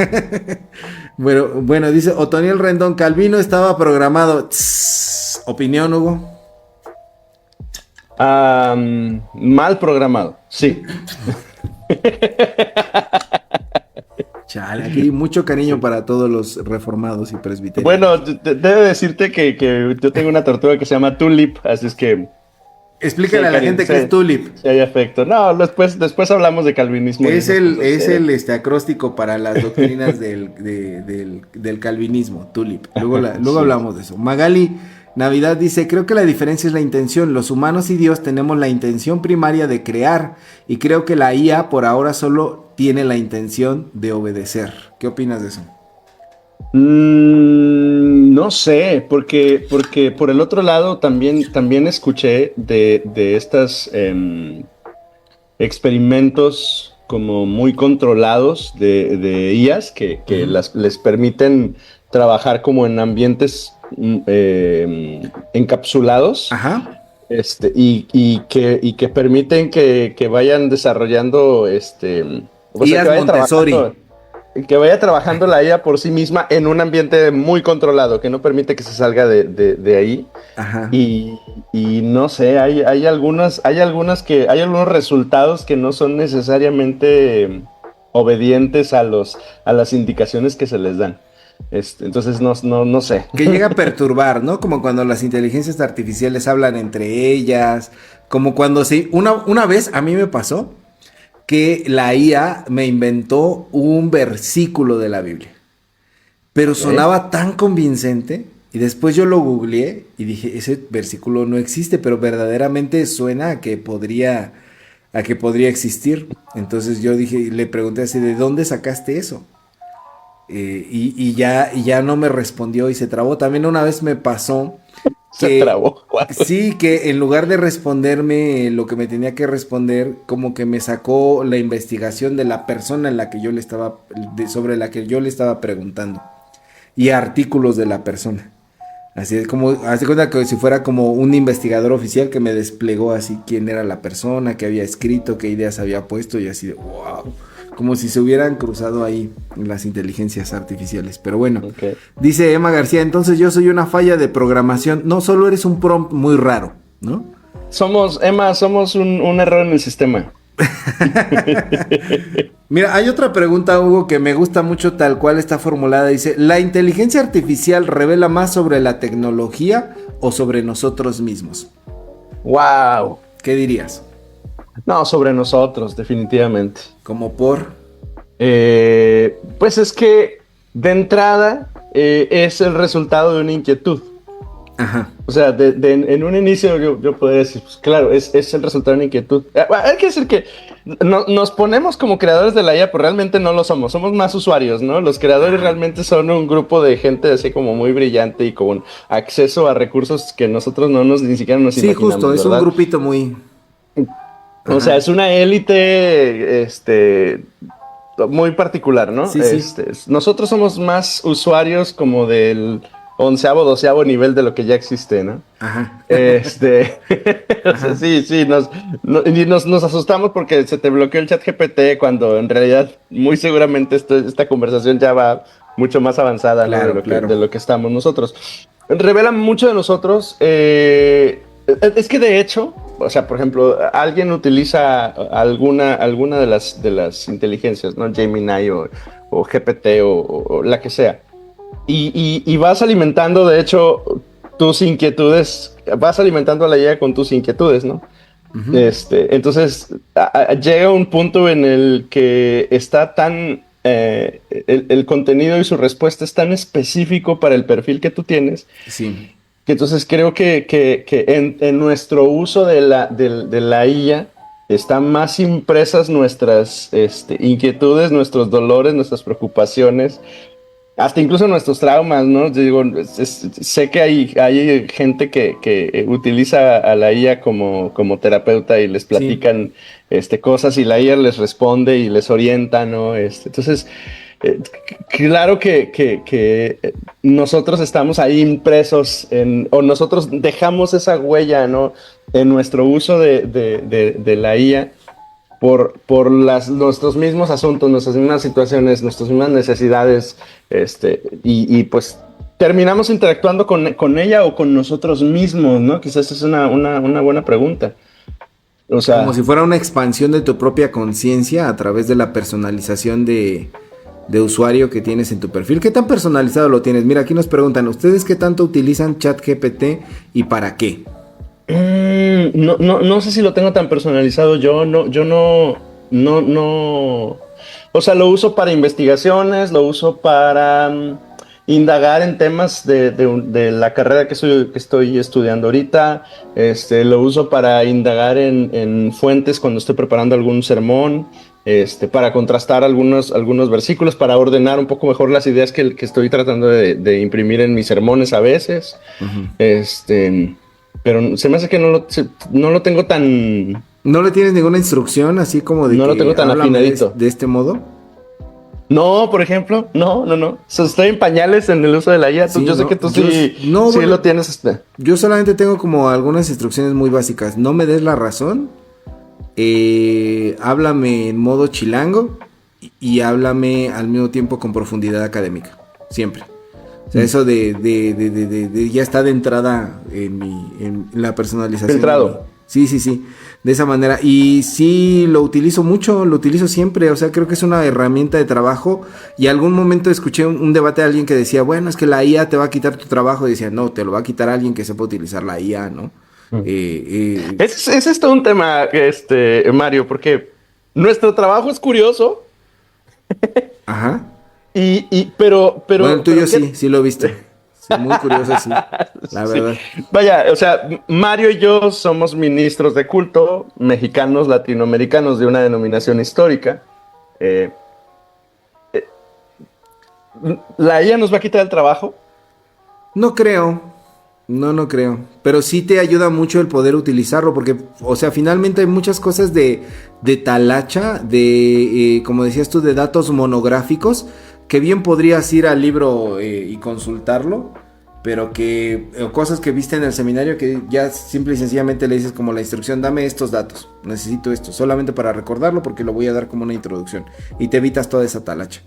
bueno, dice Otoniel Rendón, Calvino estaba programado. ¿Opinión, Hugo? Mal programado, sí. Chale, aquí mucho cariño para todos los reformados y presbiterianos. Bueno, debo decirte que yo tengo una tortuga que se llama Tulip, así es que... Explícale a la gente qué es Tulip. Si hay afecto. No, después hablamos de calvinismo. Es el acróstico para las doctrinas del calvinismo, Tulip. Luego hablamos de eso. Magali Navidad dice, creo que la diferencia es la intención. Los humanos y Dios tenemos la intención primaria de crear y creo que la IA por ahora solo tiene la intención de obedecer. ¿Qué opinas de eso? No sé, porque por el otro lado también escuché de estas experimentos como muy controlados de IAs que les permiten trabajar como en ambientes encapsulados. Ajá. Y que permiten que vayan desarrollando IAs Montessori. que vaya trabajando la IA por sí misma en un ambiente muy controlado, que no permite que se salga de ahí. Ajá. Y no sé, hay algunos resultados que no son necesariamente obedientes a las indicaciones que se les dan. Entonces no sé. Que llega a perturbar, ¿no? Como cuando las inteligencias artificiales hablan entre ellas, como cuando una vez a mí me pasó que la IA me inventó un versículo de la Biblia, pero sonaba tan convincente y después yo lo googleé y dije, ese versículo no existe, pero verdaderamente suena a que podría existir. Entonces yo dije, le pregunté así, ¿de dónde sacaste eso? Y ya no me respondió y se trabó. También una vez me pasó Se trabó. sí, que en lugar de responderme lo que me tenía que responder, como que me sacó la investigación de la persona en la que yo le estaba, sobre la que yo le estaba preguntando y artículos de la persona. Así es como, hace cuenta que si fuera como un investigador oficial que me desplegó así quién era la persona, qué había escrito, qué ideas había puesto y así de wow. Como si se hubieran cruzado ahí las inteligencias artificiales. Pero bueno, dice Emma García, entonces yo soy una falla de programación. No, solo eres un prompt muy raro, ¿no? Somos un error en el sistema. Mira, hay otra pregunta, Hugo, que me gusta mucho tal cual está formulada. Dice, ¿la inteligencia artificial revela más sobre la tecnología o sobre nosotros mismos? ¡Wow! ¿Qué dirías? No, sobre nosotros, definitivamente. ¿Como por? Pues es que de entrada es el resultado de una inquietud. Ajá. O sea, en un inicio yo podría decir, pues claro, es el resultado de una inquietud. Hay que decir que nos ponemos como creadores de la IA, pero realmente no lo somos más usuarios, ¿no? Los creadores realmente son un grupo de gente así como muy brillante y con acceso a recursos que nosotros ni siquiera nos imaginamos. Sí, justo, es ¿verdad? un grupito muy... O sea, es una élite, muy particular, ¿no? Sí, sí. Nosotros somos más usuarios como del 11º, 12º nivel de lo que ya existe, ¿no? Ajá. O sea, sí, nos asustamos porque se te bloqueó el chat GPT cuando en realidad muy seguramente esta conversación ya va mucho más avanzada, Claro, ¿no? claro. De lo que estamos nosotros. Revela mucho de nosotros. Es que de hecho, o sea, por ejemplo, alguien utiliza alguna de las inteligencias, ¿no? Gemini o GPT o la que sea. Y vas alimentando, de hecho, tus inquietudes, vas alimentando a la IA con tus inquietudes, ¿no? Uh-huh. Entonces, llega un punto en el que está tan... el contenido y su respuesta es tan específico para el perfil que tú tienes. Sí. Que entonces creo que en nuestro uso de la IA están más impresas nuestras inquietudes, nuestros dolores, nuestras preocupaciones, hasta incluso nuestros traumas, ¿no? Digo, sé que hay gente que utiliza a la IA como terapeuta y les platican cosas y la IA les responde y les orienta, ¿no? Entonces... claro que nosotros estamos ahí impresos o nosotros dejamos esa huella, ¿no? En nuestro uso de la IA por nuestros mismos asuntos, nuestras mismas situaciones, nuestras mismas necesidades, y pues terminamos interactuando con ella o con nosotros mismos, ¿no? Quizás es una buena pregunta. O sea, como si fuera una expansión de tu propia conciencia a través de la personalización de usuario que tienes en tu perfil. ¿Qué tan personalizado lo tienes? Mira, aquí nos preguntan, ¿ustedes qué tanto utilizan ChatGPT y para qué? No sé si lo tengo tan personalizado. Yo no. O sea, lo uso para investigaciones, lo uso para indagar en temas de la carrera que estoy estudiando ahorita. Lo uso para indagar en fuentes cuando estoy preparando algún sermón. Para contrastar algunos versículos, para ordenar un poco mejor las ideas que estoy tratando de imprimir en mis sermones a veces. Uh-huh. Pero se me hace que no lo tengo tan... ¿No le tienes ninguna instrucción así como de no que lo tengo tan afinadito de este modo? No, por ejemplo, no. O sea, estoy en pañales en el uso de la IA. Sí, yo sé que tú sí lo tienes. Yo solamente tengo como algunas instrucciones muy básicas. No me des la razón. Háblame en modo chilango y háblame al mismo tiempo con profundidad académica, siempre. O sea, eso de ya está de entrada en la personalización. Filtrado. Sí, de esa manera. Y sí, lo utilizo mucho, lo utilizo siempre. O sea, creo que es una herramienta de trabajo. Y algún momento escuché un debate de alguien que decía, bueno, es que la IA te va a quitar tu trabajo. Y decía, no, te lo va a quitar alguien que sepa utilizar la IA, ¿no? Es esto un tema, Mario, porque nuestro trabajo es curioso, Ajá. pero Bueno, el tuyo sí lo he visto. Sí, muy curioso, sí, la Sí. verdad. Vaya, o sea, Mario y yo somos ministros de culto, mexicanos, latinoamericanos de una denominación histórica. Eh, ¿La IA nos va a quitar el trabajo? No creo, no creo. Pero sí te ayuda mucho el poder utilizarlo, porque, o sea, finalmente hay muchas cosas de talacha, como decías tú, de datos monográficos, que bien podrías ir al libro y consultarlo, pero o cosas que viste en el seminario que ya simple y sencillamente le dices como la instrucción, dame estos datos, necesito esto, solamente para recordarlo porque lo voy a dar como una introducción, y te evitas toda esa talacha.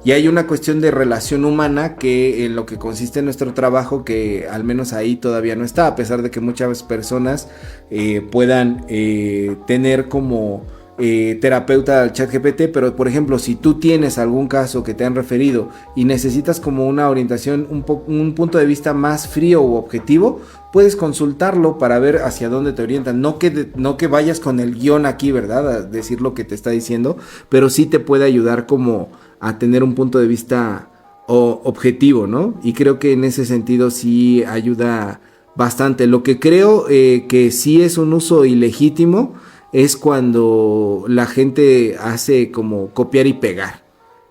Y hay una cuestión de relación humana que en lo que consiste nuestro trabajo, que al menos ahí todavía no está, a pesar de que muchas personas puedan tener como terapeuta al ChatGPT, pero por ejemplo, si tú tienes algún caso que te han referido y necesitas como una orientación, un punto de vista más frío u objetivo, puedes consultarlo para ver hacia dónde te orientan. No que vayas con el guión aquí, ¿verdad? A decir lo que te está diciendo, pero sí te puede ayudar como a tener un punto de vista objetivo, ¿no? Y creo que en ese sentido sí ayuda bastante. Lo que creo que sí es un uso ilegítimo es cuando la gente hace como copiar y pegar.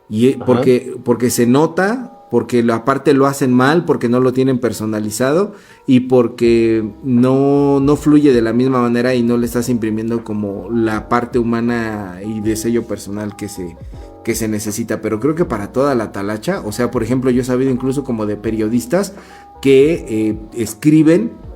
Y porque se nota, porque aparte lo hacen mal, porque no lo tienen personalizado y porque no fluye de la misma manera y no le estás imprimiendo como la parte humana y de sello personal que se necesita. Pero creo que para toda la talacha, o sea, por ejemplo, yo he sabido incluso como de periodistas que escriben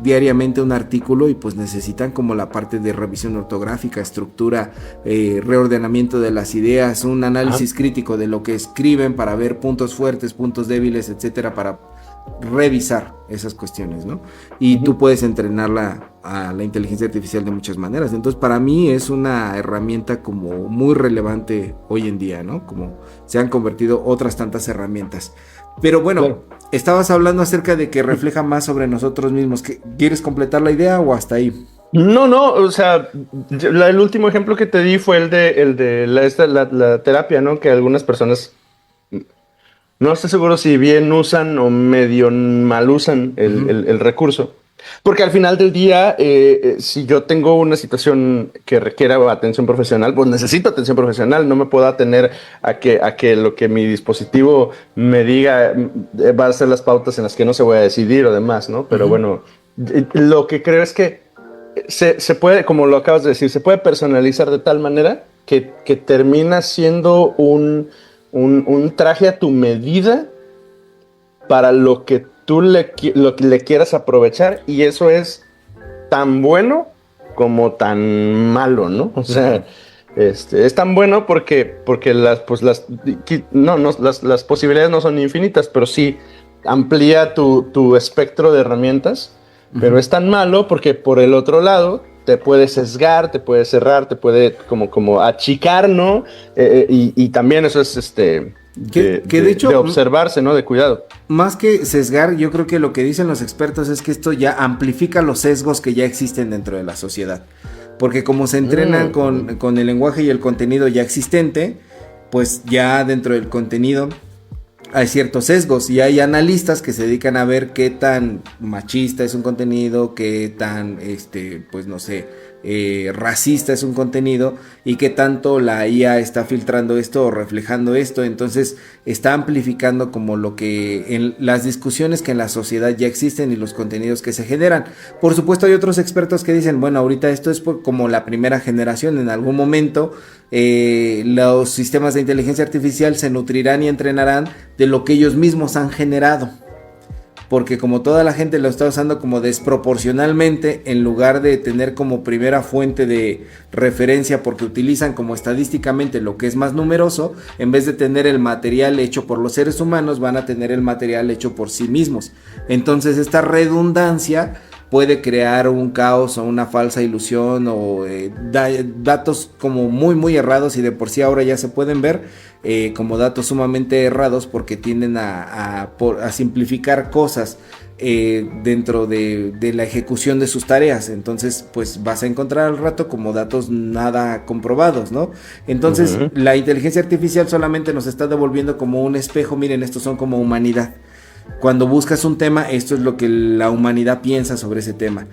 diariamente un artículo y pues necesitan como la parte de revisión ortográfica, estructura, reordenamiento de las ideas, un análisis crítico de lo que escriben para ver puntos fuertes, puntos débiles, etcétera, para revisar esas cuestiones, ¿no? Y tú puedes entrenarla a la inteligencia artificial de muchas maneras. Entonces, para mí es una herramienta como muy relevante hoy en día, ¿no? Como se han convertido otras tantas herramientas. Pero bueno, claro. Estabas hablando acerca de que refleja más sobre nosotros mismos. ¿Quieres completar la idea o hasta ahí? No, o sea, el último ejemplo que te di fue el de la terapia, ¿no? Que algunas personas, no estoy seguro si bien usan o medio mal usan el recurso. Porque al final del día, si yo tengo una situación que requiera atención profesional, pues necesito atención profesional. No me puedo atener a que lo que mi dispositivo me diga va a ser las pautas en las que no se voy a decidir o demás, ¿no? Pero bueno, lo que creo es que se puede, como lo acabas de decir, se puede personalizar de tal manera que termina siendo un traje a tu medida para lo que tú le quieras aprovechar, y eso es tan bueno como tan malo, ¿no? O sea, es tan bueno porque las posibilidades no son infinitas, pero sí amplía tu espectro de herramientas, pero es tan malo porque por el otro lado te puede sesgar, te puede cerrar, te puede como achicar, ¿no? Y también eso es que de hecho, de observarse, ¿no? De cuidado. Más que sesgar, yo creo que lo que dicen los expertos es que esto ya amplifica los sesgos que ya existen dentro de la sociedad. Porque como se entrenan con el lenguaje y el contenido ya existente, pues ya dentro del contenido hay ciertos sesgos y hay analistas que se dedican a ver qué tan machista es un contenido, qué tan, pues no sé, racista es un contenido y qué tanto la IA está filtrando esto o reflejando esto. Entonces está amplificando como lo que en las discusiones que en la sociedad ya existen y los contenidos que se generan. Por supuesto hay otros expertos que dicen, bueno, ahorita esto es como la primera generación, en algún momento los sistemas de inteligencia artificial se nutrirán y entrenarán de lo que ellos mismos han generado. porque como toda la gente lo está usando como desproporcionalmente, en lugar de tener como primera fuente de referencia, porque utilizan como estadísticamente lo que es más numeroso, en vez de tener el material hecho por los seres humanos, van a tener el material hecho por sí mismos. Entonces esta redundancia puede crear un caos o una falsa ilusión o datos como muy errados, y de por sí ahora ya se pueden ver como datos sumamente errados, porque tienden a simplificar cosas dentro de la ejecución de sus tareas. Entonces pues vas a encontrar al rato como datos nada comprobados, ¿no? Entonces la inteligencia artificial solamente nos está devolviendo como un espejo. Miren, estos son como humanidad. Cuando buscas un tema, esto es lo que la humanidad piensa sobre ese tema.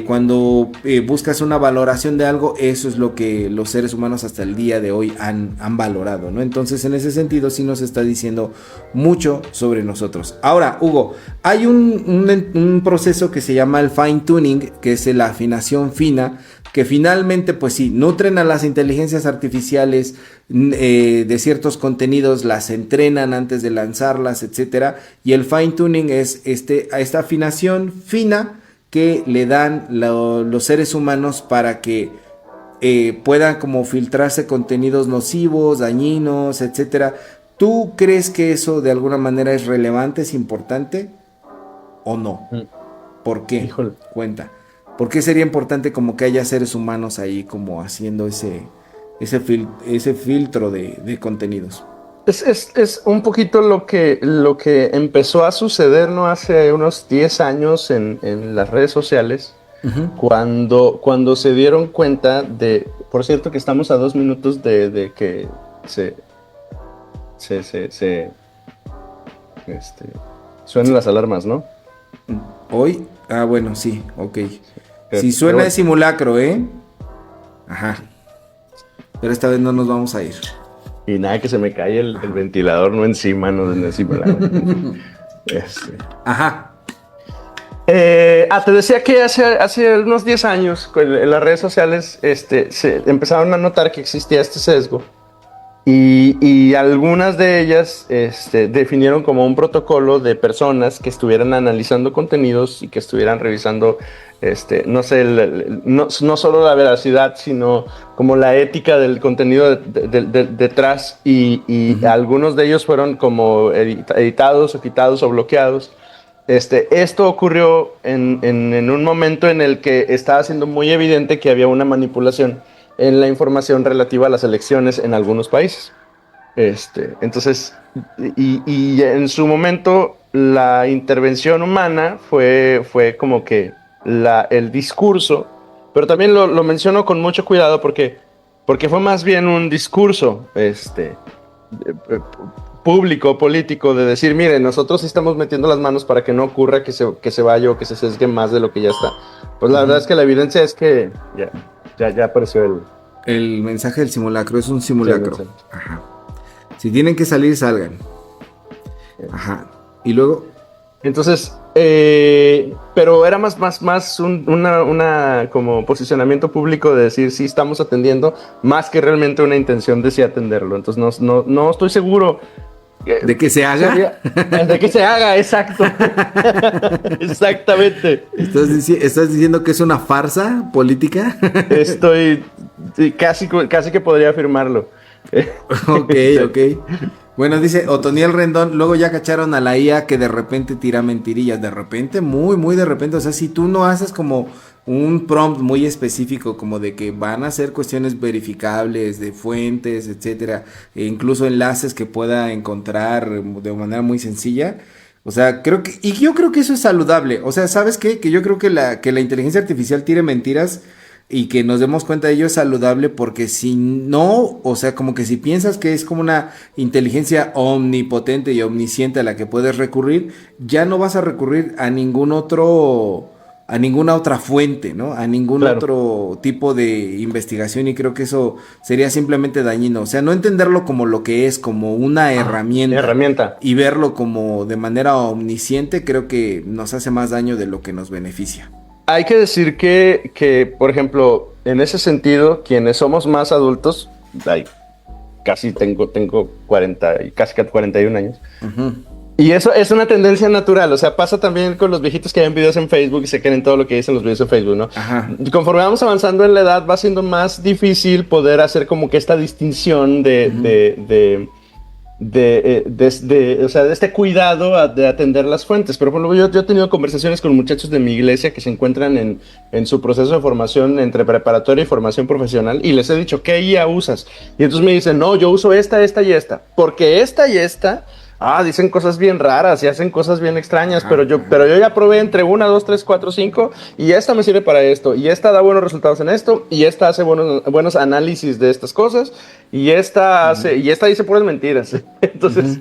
Cuando buscas una valoración de algo, eso es lo que los seres humanos hasta el día de hoy han valorado, ¿no? Entonces, en ese sentido, sí nos está diciendo mucho sobre nosotros. Ahora, Hugo, hay un proceso que se llama el fine tuning, que es la afinación fina, que finalmente, pues sí, nutren a las inteligencias artificiales de ciertos contenidos, las entrenan antes de lanzarlas, etcétera. Y el fine tuning es esta afinación fina que le dan los seres humanos para que puedan como filtrarse contenidos nocivos, dañinos, etcétera. ¿Tú crees que eso de alguna manera es relevante, es importante o no? ¿Por qué? Híjole. Cuenta. ¿Por qué sería importante como que haya seres humanos ahí como haciendo ese filtro de contenidos? Es un poquito lo que empezó a suceder, ¿no? Hace unos 10 años en las redes sociales, cuando se dieron cuenta de, por cierto, que estamos a 2 minutos de que suenen las alarmas, ¿no? Hoy, bueno, sí, ok. Si Pero suena bueno. de simulacro, Ajá. Pero esta vez no nos vamos a ir. Y nada, que se me cae el ventilador, no encima, no encima. Ajá. Te decía que hace unos 10 años en las redes sociales se empezaron a notar que existía este sesgo, y algunas de ellas definieron como un protocolo de personas que estuvieran analizando contenidos y que estuvieran revisando no sé, no solo la veracidad, sino como la ética del contenido detrás, y algunos de ellos fueron como editados o quitados o bloqueados. Esto ocurrió en un momento en el que estaba siendo muy evidente que había una manipulación en la información relativa a las elecciones en algunos países. Entonces, y en su momento la intervención humana fue como que el discurso, pero también lo menciono con mucho cuidado porque fue más bien un discurso público, político, de decir, miren, nosotros sí estamos metiendo las manos para que no ocurra que se vaya o que se sesgue más de lo que ya está. Pues la verdad es que la evidencia es que ya apareció el mensaje del simulacro, es un simulacro. Sí. Ajá. Si tienen que salir, salgan. Ajá. Y luego. Entonces, pero era más una como posicionamiento público de decir sí estamos atendiendo, más que realmente una intención de sí atenderlo. Entonces no estoy seguro. ¿De que se haga? De que se haga, exacto. Exactamente. ¿Estás diciendo que es una farsa política? Estoy casi que podría afirmarlo. Ok. Bueno, dice Otoniel Rendón, luego ya cacharon a la IA que de repente tira mentirillas, de repente, muy de repente. O sea, si tú no haces como un prompt muy específico, como de que van a ser cuestiones verificables de fuentes, etcétera, e incluso enlaces que pueda encontrar de manera muy sencilla. O sea, yo creo que eso es saludable. O sea, ¿sabes qué? Que yo creo que la inteligencia artificial tire mentiras y que nos demos cuenta de ello es saludable, porque si no, o sea, como que si piensas que es como una inteligencia omnipotente y omnisciente a la que puedes recurrir, ya no vas a recurrir a ninguna otra fuente, ¿no? A ningún otro tipo de investigación, y creo que eso sería simplemente dañino. O sea, no entenderlo como lo que es, como una herramienta, y verlo como de manera omnisciente, creo que nos hace más daño de lo que nos beneficia. Hay que decir que, por ejemplo, en ese sentido, quienes somos más adultos, casi tengo 40, casi 41 años, Y eso es una tendencia natural, o sea, pasa también con los viejitos que ven videos en Facebook y se creen todo lo que dicen los videos en Facebook, ¿no? Ajá. Conforme vamos avanzando en la edad, va siendo más difícil poder hacer como que esta distinción o sea, de este cuidado de atender las fuentes. Pero por ejemplo, yo he tenido conversaciones con muchachos de mi iglesia que se encuentran en su proceso de formación entre preparatoria y formación profesional y les he dicho, ¿qué IA usas? Y entonces me dicen, no, yo uso esta y esta, porque esta y esta... dicen cosas bien raras y hacen cosas bien extrañas, pero yo ya probé entre 1, 2, 3, 4, 5 y esta me sirve para esto, y esta da buenos resultados en esto, y esta hace buenos análisis de estas cosas, y esta dice puras mentiras. Entonces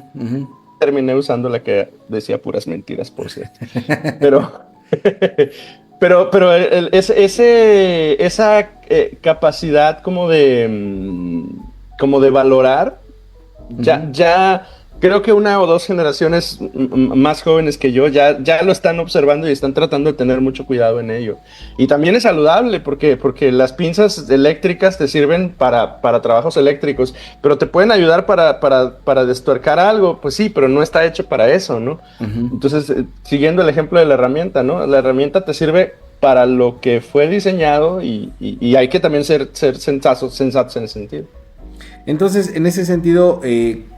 terminé usando la que decía puras mentiras, por cierto. Pero esa capacidad como de valorar, ya creo que 1 o 2 generaciones más jóvenes que yo ya lo están observando y están tratando de tener mucho cuidado en ello. Y también es saludable porque las pinzas eléctricas te sirven para trabajos eléctricos, pero te pueden ayudar para destuercar algo, pues sí, pero no está hecho para eso, ¿no? Entonces, siguiendo el ejemplo de la herramienta, ¿no? La herramienta te sirve para lo que fue diseñado y hay que también ser sensatos en ese sentido. Entonces, en ese sentido,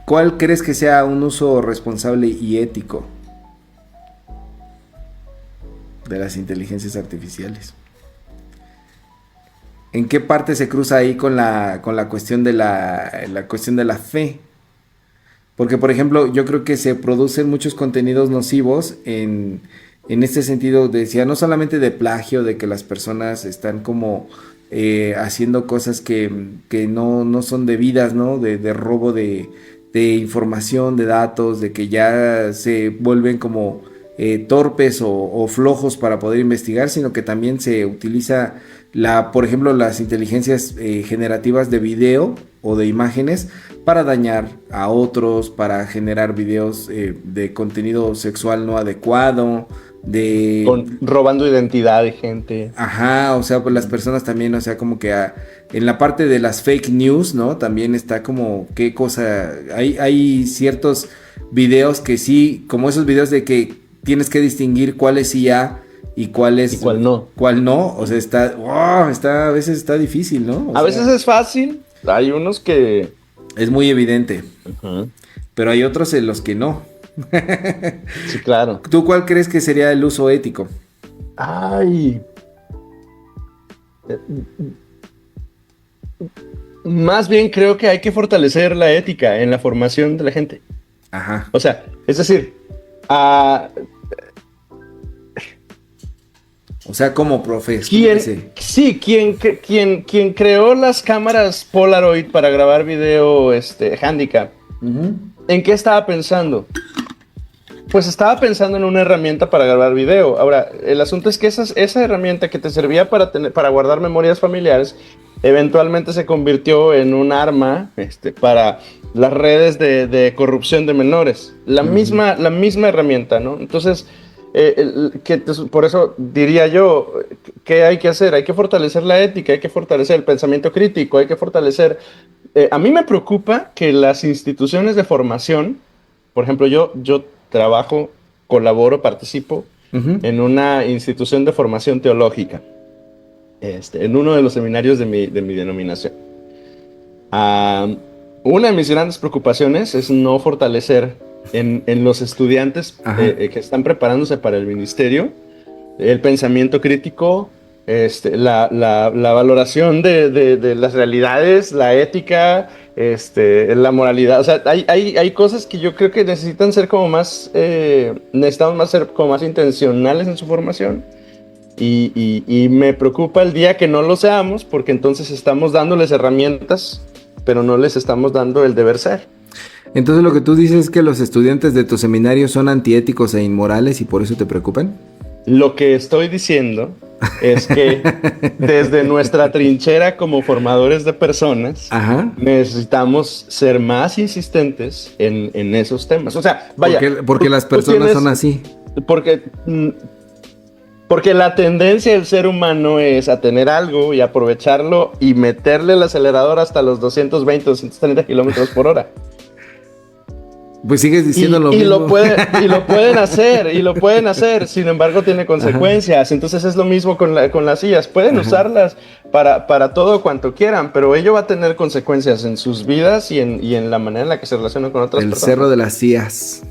¿cuál crees que sea un uso responsable y ético de las inteligencias artificiales? ¿En qué parte se cruza ahí con la cuestión de la cuestión de la fe? Porque, por ejemplo, yo creo que se producen muchos contenidos nocivos en este sentido, decía, no solamente de plagio, de que las personas están como haciendo cosas que no son debidas, ¿no? De robo de información, de datos, de que ya se vuelven como torpes o flojos para poder investigar, sino que también se utiliza por ejemplo, las inteligencias generativas de video o de imágenes para dañar a otros, para generar videos de contenido sexual no adecuado, robando identidad de gente. Ajá, o sea, pues las personas también, o sea, como que en la parte de las fake news, ¿no? También está como qué cosa, hay ciertos videos que sí, como esos videos de que tienes que distinguir cuál es IA y cuál es... Y cuál no. Cuál no, o sea, a veces está difícil, ¿no? A veces es fácil, hay unos que... Es muy evidente, pero hay otros en los que no. Sí, claro. ¿Tú cuál crees que sería el uso ético? Más bien creo que hay que fortalecer la ética en la formación de la gente. Ajá. O sea, es decir, o sea, como profesor. Quien creó las cámaras Polaroid para grabar video handicap, ¿en qué estaba pensando? Pues estaba pensando en una herramienta para grabar video. Ahora, el asunto es que esa herramienta que te servía para guardar memorias familiares, eventualmente se convirtió en un arma para las redes de corrupción de menores. La misma herramienta, ¿no? Entonces, por eso diría yo, ¿qué hay que hacer? Hay que fortalecer la ética, hay que fortalecer el pensamiento crítico, hay que fortalecer... a mí me preocupa que las instituciones de formación, por ejemplo, yo trabajo, colaboro, participo en una institución de formación teológica, en uno de los seminarios de mi denominación. Una de mis grandes preocupaciones es no fortalecer en los estudiantes que están preparándose para el ministerio el pensamiento crítico, la valoración de las realidades, la ética, la moralidad. O sea, hay cosas que yo creo que necesitan ser como más, necesitamos ser como más intencionales en su formación. Y me preocupa el día que no lo seamos, porque entonces estamos dándoles herramientas, pero no les estamos dando el deber ser. Entonces lo que tú dices es que los estudiantes de tu seminario son antiéticos e inmorales y por eso te preocupan. Lo que estoy diciendo es que desde nuestra trinchera como formadores de personas, necesitamos ser más insistentes en esos temas. O sea, vaya. Porque las personas son así. Porque la tendencia del ser humano es a tener algo y aprovecharlo y meterle el acelerador hasta los 220, 230 kilómetros por hora. Pues sigues diciendo lo y mismo. y lo pueden hacer, sin embargo tiene consecuencias. Ajá. Entonces es lo mismo con las sillas. Pueden usarlas para todo cuanto quieran, pero ello va a tener consecuencias en sus vidas y en la manera en la que se relacionan con otras personas. El cerro de las sillas.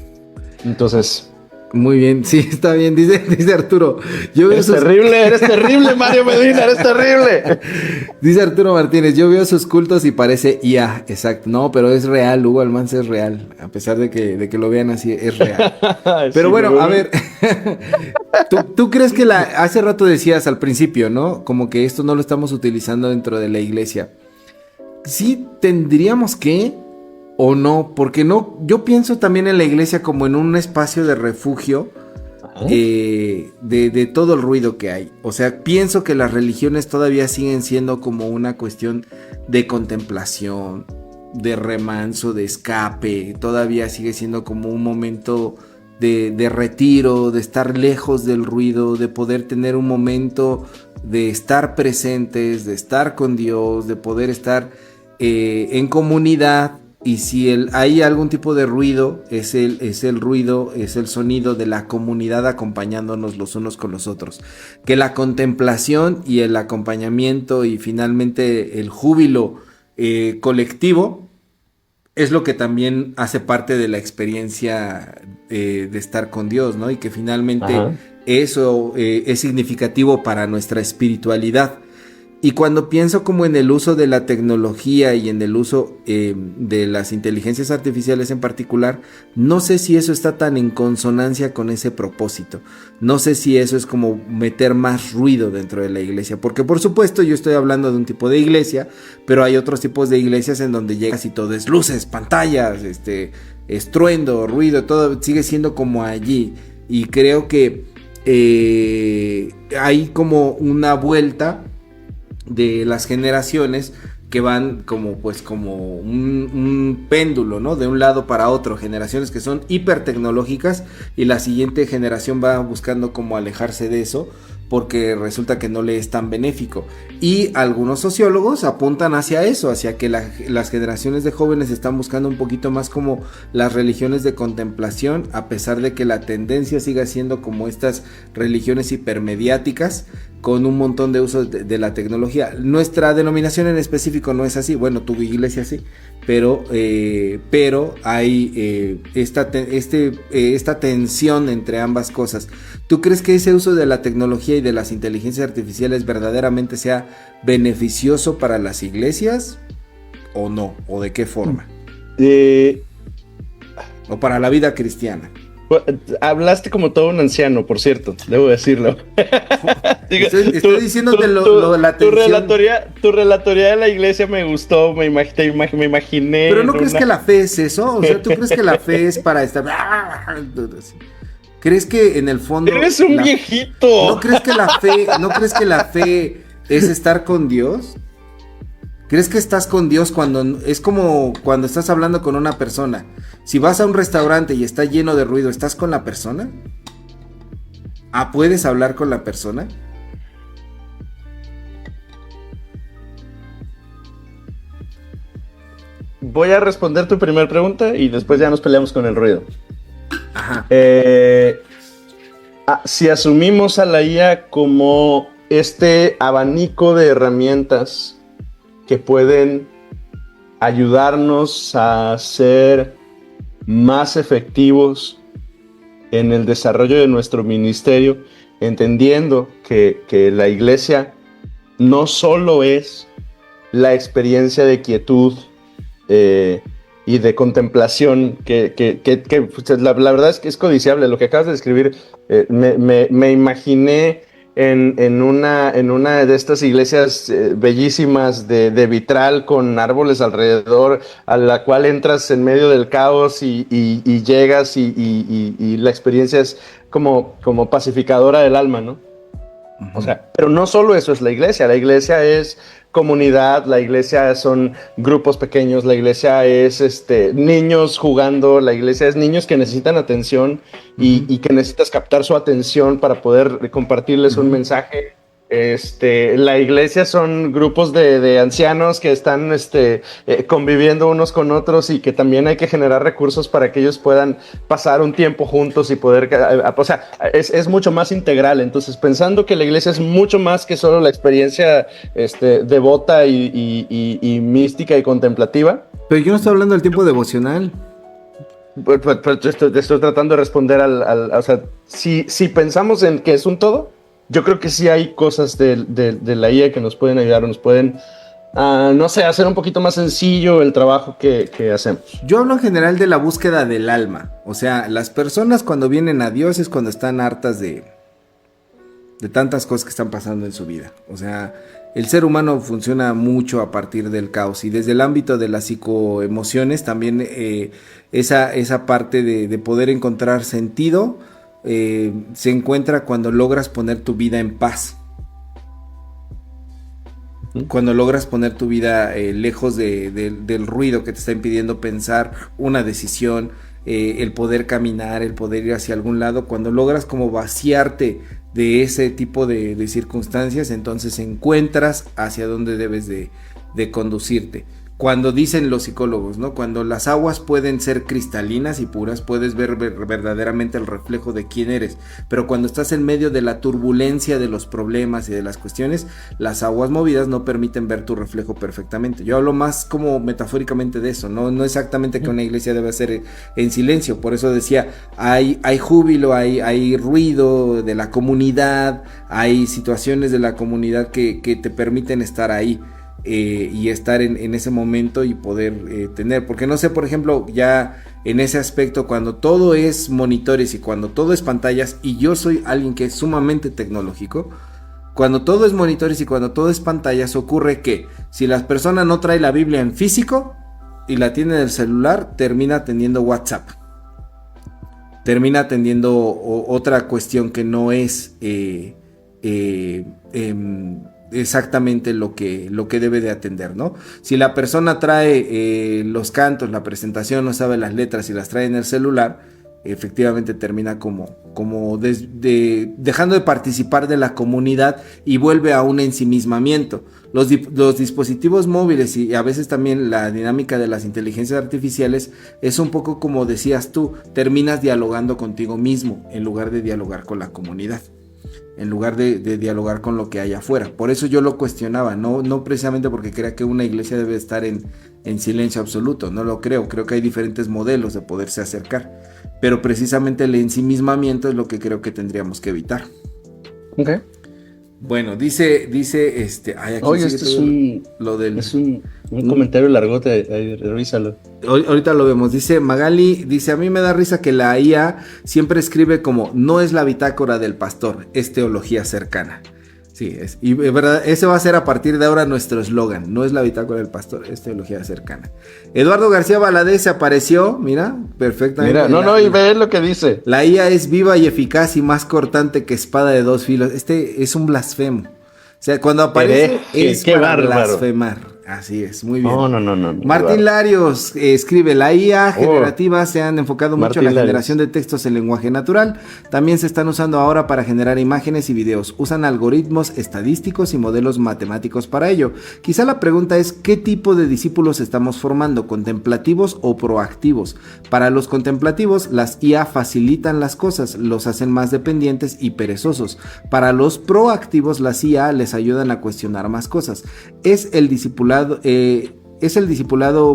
Entonces... Muy bien, sí, está bien, dice Arturo. Eres terrible, Mario Medina, eres terrible. Dice Arturo Martínez, yo veo sus cultos y parece IA, exacto. No, pero es real, Hugo Almanza es real. A pesar de que lo vean así, es real. Pero sí, bueno, a ver, ¿tú crees que hace rato decías al principio, ¿no? Como que esto no lo estamos utilizando dentro de la iglesia. Sí, tendríamos que... ¿O no? Porque no, yo pienso también en la iglesia como en un espacio de refugio de todo el ruido que hay. O sea, pienso que las religiones todavía siguen siendo como una cuestión de contemplación, de remanso, de escape. Todavía sigue siendo como un momento de retiro, de estar lejos del ruido, de poder tener un momento de estar presentes, de estar con Dios, de poder estar en comunidad. Y si hay algún tipo de ruido, es el ruido, es el sonido de la comunidad acompañándonos los unos con los otros. Que la contemplación y el acompañamiento y finalmente el júbilo colectivo es lo que también hace parte de la experiencia de estar con Dios, ¿no? Y que finalmente eso es significativo para nuestra espiritualidad. Y cuando pienso como en el uso de la tecnología y en el uso de las inteligencias artificiales en particular, no sé si eso está tan en consonancia con ese propósito. No sé si eso es como meter más ruido dentro de la iglesia. Porque por supuesto yo estoy hablando de un tipo de iglesia, pero hay otros tipos de iglesias en donde llegas y todo es luces, pantallas, estruendo, ruido, todo sigue siendo como allí. Y creo que hay como una vuelta de las generaciones que van como un péndulo, ¿no? De un lado para otro, generaciones que son hiper tecnológicas y la siguiente generación va buscando como alejarse de eso porque resulta que no le es tan benéfico. Y algunos sociólogos apuntan hacia eso, hacia que las generaciones de jóvenes están buscando un poquito más como las religiones de contemplación, a pesar de que la tendencia siga siendo como estas religiones hipermediáticas con un montón de uso de la tecnología. Nuestra denominación en específico no es así, bueno, tu iglesia sí, pero hay esta tensión entre ambas cosas. ¿Tú crees que ese uso de la tecnología y de las inteligencias artificiales verdaderamente sea beneficioso para las iglesias o no? ¿O de qué forma? ¿O para la vida cristiana? Hablaste como todo un anciano, por cierto, debo decirlo. Estoy diciéndote la tensión. Tu relatoría de la iglesia me gustó, me imaginé. Pero ¿no crees que la fe es eso? O sea, ¿tú crees que la fe es para estar... ¿Crees que en el fondo... ¡Eres un viejito! ¿No crees que la fe es estar con Dios? ¿Crees que estás con Dios cuando... Es como cuando estás hablando con una persona. Si vas a un restaurante y está lleno de ruido, ¿estás con la persona? ¿Puedes hablar con la persona? Voy a responder tu primera pregunta y después ya nos peleamos con el ruido. Ajá. Si asumimos a la IA como este abanico de herramientas que pueden ayudarnos a ser más efectivos en el desarrollo de nuestro ministerio, entendiendo que la iglesia no solo es la experiencia de quietud y de contemplación que la verdad es que es codiciable. Lo que acabas de describir, me imaginé en una de estas iglesias bellísimas de vitral con árboles alrededor, a la cual entras en medio del caos y llegas y la experiencia es como pacificadora del alma, ¿no? Uh-huh. O sea, pero no solo eso es la iglesia es comunidad, la iglesia son grupos pequeños, la iglesia es niños jugando, la iglesia es niños que necesitan atención y que necesitas captar su atención para poder compartirles un mensaje. La iglesia son grupos de ancianos que están conviviendo unos con otros y que también hay que generar recursos para que ellos puedan pasar un tiempo juntos y poder, o sea, es mucho más integral. Entonces, pensando que la iglesia es mucho más que solo la experiencia devota y mística y contemplativa. Pero yo no estoy hablando del tiempo devocional. Pues estoy tratando de responder o sea, si pensamos en que es un todo, yo creo que sí hay cosas de la IA que nos pueden ayudar, nos pueden, no sé, hacer un poquito más sencillo el trabajo que hacemos. Yo hablo en general de la búsqueda del alma. O sea, las personas cuando vienen a Dios es cuando están hartas de tantas cosas que están pasando en su vida. O sea, el ser humano funciona mucho a partir del caos y desde el ámbito de las psicoemociones también esa parte de poder encontrar sentido se encuentra cuando logras poner tu vida en paz. Cuando logras poner tu vida lejos del ruido que te está impidiendo pensar una decisión, el poder caminar, el poder ir hacia algún lado, cuando logras como vaciarte de ese tipo de circunstancias, entonces encuentras hacia dónde debes de conducirte. Cuando dicen los psicólogos, ¿no? Cuando las aguas pueden ser cristalinas y puras, puedes ver verdaderamente el reflejo de quién eres. Pero cuando estás en medio de la turbulencia de los problemas y de las cuestiones, las aguas movidas no permiten ver tu reflejo perfectamente. Yo hablo más como metafóricamente de eso, no exactamente que una iglesia debe ser en silencio. Por eso decía, hay júbilo, hay ruido de la comunidad, hay situaciones de la comunidad que te permiten estar ahí. Y estar en ese momento y poder tener, porque no sé, por ejemplo, ya en ese aspecto, cuando todo es monitores y cuando todo es pantallas, y yo soy alguien que es sumamente tecnológico, cuando todo es monitores y cuando todo es pantallas, ocurre que si la persona no trae la Biblia en físico y la tiene en el celular, termina atendiendo WhatsApp, termina atendiendo otra cuestión que no es exactamente lo que debe de atender, ¿no? Si la persona trae los cantos, la presentación, no sabe las letras y las trae en el celular, efectivamente termina como dejando de participar de la comunidad y vuelve a un ensimismamiento. Los dispositivos móviles y a veces también la dinámica de las inteligencias artificiales es un poco como decías tú, terminas dialogando contigo mismo en lugar de dialogar con la comunidad, en lugar de dialogar con lo que hay afuera. Por eso yo lo cuestionaba, no precisamente porque crea que una iglesia debe estar en silencio absoluto, no lo creo que hay diferentes modelos de poderse acercar, pero precisamente el ensimismamiento es lo que creo que tendríamos que evitar. Okay. Bueno, dice aquí oye, es un comentario largote, revísalo. Ahorita lo vemos. Dice Magali, a mí me da risa que la IA siempre escribe como no es la bitácora del pastor, es teología cercana. Sí, y verdad, ese va a ser a partir de ahora nuestro eslogan, no es la bitácora del pastor, es teología cercana. Eduardo García Valadez se apareció, mira, perfectamente. Mira, y ve lo que dice. La IA es viva y eficaz y más cortante que espada de dos filos. Este es un blasfemo. O sea, cuando aparece es para blasfemar. Así es, muy bien. No. Martín Larios escribe, la IA generativa se han enfocado mucho en la generación de textos en lenguaje natural. También se están usando ahora para generar imágenes y videos. Usan algoritmos estadísticos y modelos matemáticos para ello. Quizá la pregunta es, ¿qué tipo de discípulos estamos formando? ¿Contemplativos o proactivos? Para los contemplativos, las IA facilitan las cosas, los hacen más dependientes y perezosos. Para los proactivos, las IA les ayudan a cuestionar más cosas. ¿Es el discipulado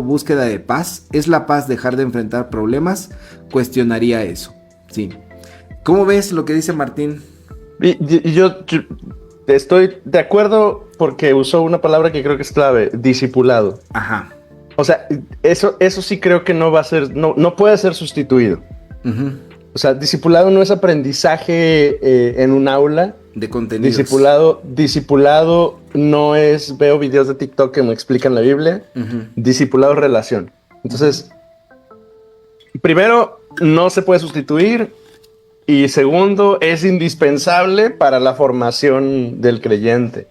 búsqueda de paz? ¿Es la paz dejar de enfrentar problemas? Cuestionaría eso. Sí. ¿Cómo ves lo que dice Martín? Yo estoy de acuerdo porque usó una palabra que creo que es clave, discipulado. Ajá. O sea, eso sí creo que no va a ser, no puede ser sustituido. Uh-huh. O sea, discipulado no es aprendizaje en un aula. De contenidos. Discipulado no es veo videos de TikTok que me explican la Biblia. Uh-huh. Discipulado es relación. Entonces, primero, no se puede sustituir. Y segundo, es indispensable para la formación del creyente.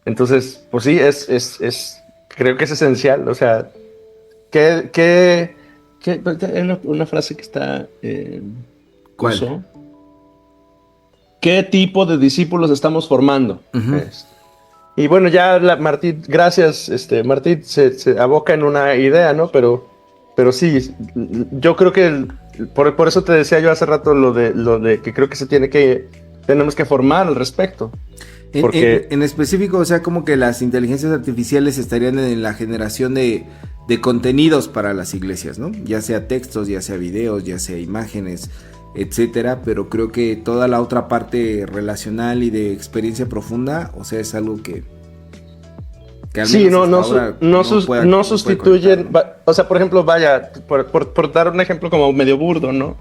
Entonces, pues sí, creo que es esencial. O sea, hay una frase que está... ¿Cuál? qué tipo de discípulos estamos formando. Uh-huh. Y bueno, ya Martín, gracias, Martín se aboca en una idea, ¿no? Pero sí, yo creo que por eso te decía yo hace rato lo de que creo que tenemos que formar al respecto. Porque En específico, o sea, como que las inteligencias artificiales estarían en la generación de contenidos para las iglesias, ¿no? Ya sea textos, ya sea videos, ya sea imágenes, etcétera, pero creo que toda la otra parte relacional y de experiencia profunda, o sea, es algo que al sí, menos no sustituyen, o sea, por ejemplo, vaya, por dar un ejemplo como medio burdo, ¿no?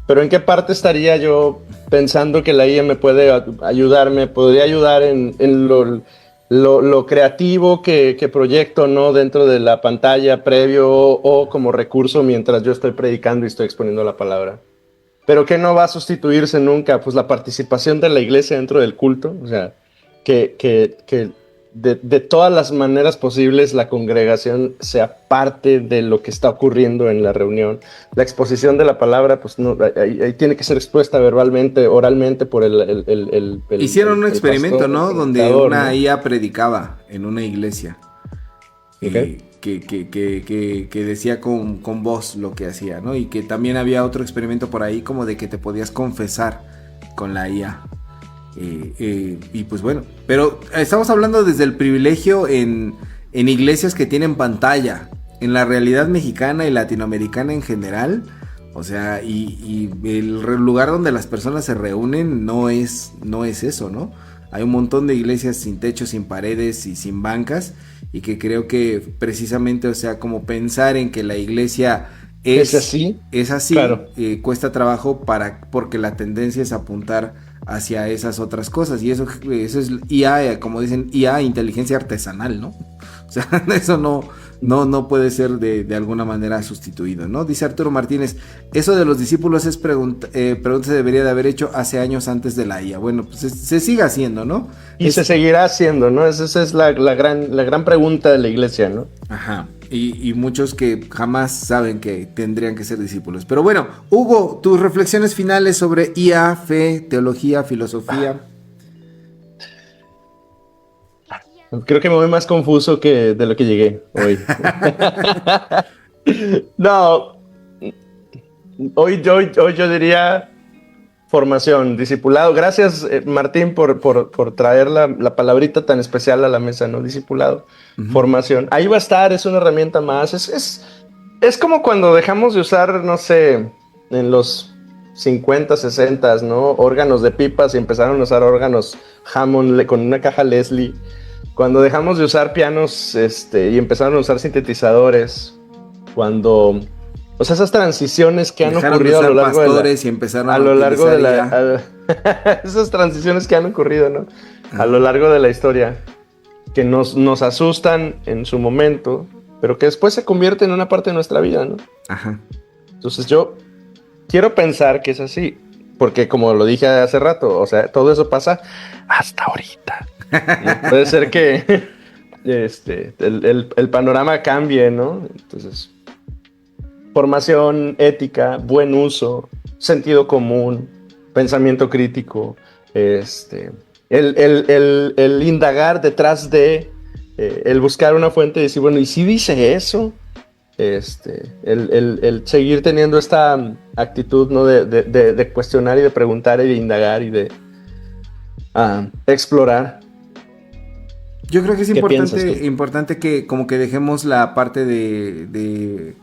Pero ¿en qué parte estaría yo pensando que la IA me puede ayudar? Me podría ayudar en lo creativo que proyecto, ¿no? Dentro de la pantalla previo o como recurso mientras yo estoy predicando y estoy exponiendo la palabra. Pero ¿qué no va a sustituirse nunca? Pues la participación de la iglesia dentro del culto. O sea, que de todas las maneras posibles la congregación sea parte de lo que está ocurriendo en la reunión. La exposición de la palabra, pues no, ahí tiene que ser expuesta verbalmente, oralmente por el hicieron un experimento, pastor, ¿no? Donde una ¿no? IA predicaba en una iglesia. Okay. Que decía con voz lo que hacía, ¿no? Y que también había otro experimento por ahí como de que te podías confesar con la IA. Y pues bueno, pero estamos hablando desde el privilegio en iglesias que tienen pantalla. En la realidad mexicana y latinoamericana en general, o sea, y el lugar donde las personas se reúnen no es eso, ¿no? Hay un montón de iglesias sin techo, sin paredes y sin bancas, y que creo que precisamente, o sea, como pensar en que la iglesia es así, claro. Cuesta trabajo porque la tendencia es apuntar hacia esas otras cosas, y eso es IA, como dicen, IA, inteligencia artesanal, ¿no? O sea, eso no puede ser de alguna manera sustituido, ¿no? Dice Arturo Martínez, eso de los discípulos es pregunta se debería de haber hecho hace años antes de la IA. Bueno, pues se sigue haciendo, ¿no? Y se seguirá haciendo, ¿no? Esa es la gran pregunta de la iglesia, ¿no? Ajá. Y muchos que jamás saben que tendrían que ser discípulos. Pero bueno, Hugo, tus reflexiones finales sobre IA, fe, teología, filosofía. Creo que me voy más confuso que de lo que llegué hoy. No, hoy yo diría formación, discipulado. Gracias, Martín, por traer la palabrita tan especial a la mesa, ¿no? Discipulado, formación. Ahí va a estar, es una herramienta más. Es como cuando dejamos de usar, no sé, en los 50, 60, ¿no? Órganos de pipas y empezaron a usar órganos Hammond con una caja Leslie. Cuando dejamos de usar pianos y empezaron a usar sintetizadores. Cuando... O sea, esas transiciones que han ocurrido a lo largo esas transiciones que han ocurrido, ¿no? A lo largo de la historia, que nos asustan en su momento, pero que después se convierten en una parte de nuestra vida, ¿no? Ajá. Entonces yo quiero pensar que es así, porque como lo dije hace rato, o sea, todo eso pasa hasta ahorita. ¿No? Puede ser que el panorama cambie, ¿no? Entonces... Formación ética, buen uso, sentido común, pensamiento crítico, el indagar detrás de, el buscar una fuente y decir, bueno, ¿y si dice eso? El seguir teniendo esta actitud, ¿no? de cuestionar y de preguntar y de indagar y de explorar. Yo creo que es importante que como que dejemos la parte de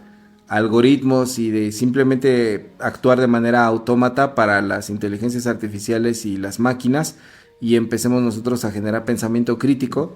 algoritmos y de simplemente actuar de manera autómata para las inteligencias artificiales y las máquinas, y empecemos nosotros a generar pensamiento crítico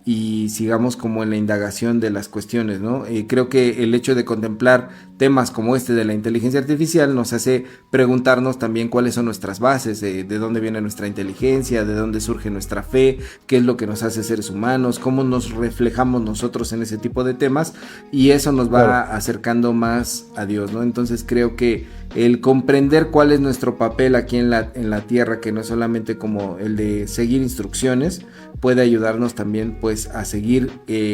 y sigamos como en la indagación de las cuestiones, ¿no? Creo que el hecho de contemplar temas como este de la inteligencia artificial nos hace preguntarnos también cuáles son nuestras bases, de dónde viene nuestra inteligencia, de dónde surge nuestra fe, qué es lo que nos hace seres humanos, cómo nos reflejamos nosotros en ese tipo de temas, y eso nos va acercando más a Dios, ¿no? Entonces creo que el comprender cuál es nuestro papel aquí en la tierra, que no es solamente como el de seguir instrucciones, puede ayudarnos también pues a seguir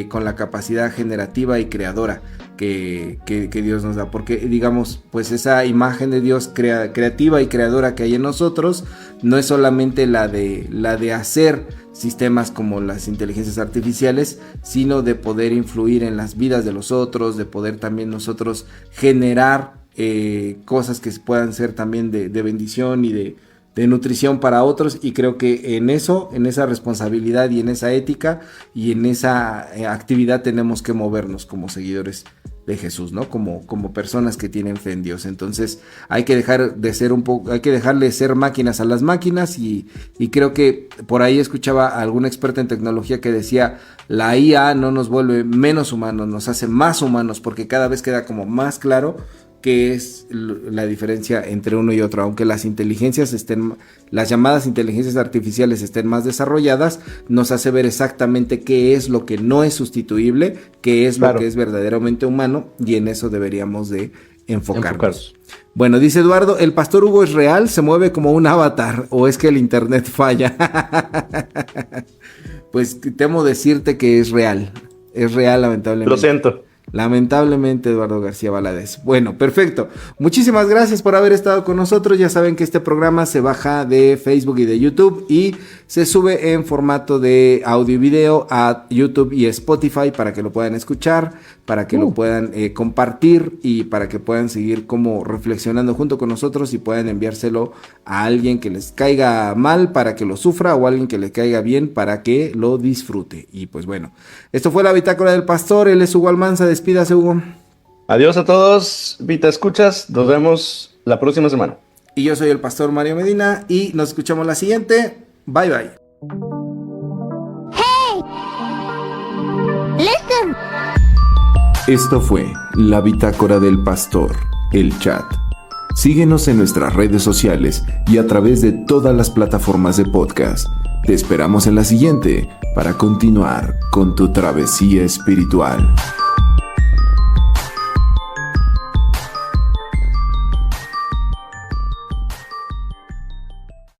con la capacidad generativa y creadora que Dios nos da, porque digamos, pues esa imagen de Dios creativa y creadora que hay en nosotros no es solamente la de hacer sistemas como las inteligencias artificiales, sino de poder influir en las vidas de los otros, de poder también nosotros generar cosas que puedan ser también de bendición y de nutrición para otros, y creo que en esa responsabilidad y en esa ética y en esa actividad tenemos que movernos como seguidores de Jesús, ¿no? Como personas que tienen fe en Dios. Entonces hay que dejarle ser máquinas a las máquinas, y creo que por ahí escuchaba a algún experto en tecnología que decía, la IA no nos vuelve menos humanos, nos hace más humanos, porque cada vez queda como más claro qué es la diferencia entre uno y otro. Aunque las llamadas inteligencias artificiales estén más desarrolladas, nos hace ver exactamente qué es lo que no es sustituible, qué es lo que es verdaderamente humano, y en eso deberíamos de enfocarnos. Bueno, dice Eduardo, ¿el pastor Hugo es real? ¿Se mueve como un avatar o es que el internet falla? Pues temo decirte que es real, lamentablemente. Lo siento. Lamentablemente, Eduardo García Valadez. Bueno, perfecto. Muchísimas gracias por haber estado con nosotros. Ya saben que este programa se baja de Facebook y de YouTube y se sube en formato de audio y video a YouTube y Spotify para que lo puedan escuchar, para que lo puedan compartir y para que puedan seguir como reflexionando junto con nosotros y puedan enviárselo a alguien que les caiga mal para que lo sufra, o a alguien que le caiga bien para que lo disfrute. Y pues bueno, esto fue la Bitácora del Pastor. Él es Hugo Almanza. Despídase, Hugo. Adiós a todos, Vita Escuchas. Nos vemos la próxima semana. Y yo soy el pastor Mario Medina y nos escuchamos la siguiente. Bye, bye. Hey! Listen. Esto fue la Bitácora del Pastor, el chat. Síguenos en nuestras redes sociales y a través de todas las plataformas de podcast. Te esperamos en la siguiente para continuar con tu travesía espiritual.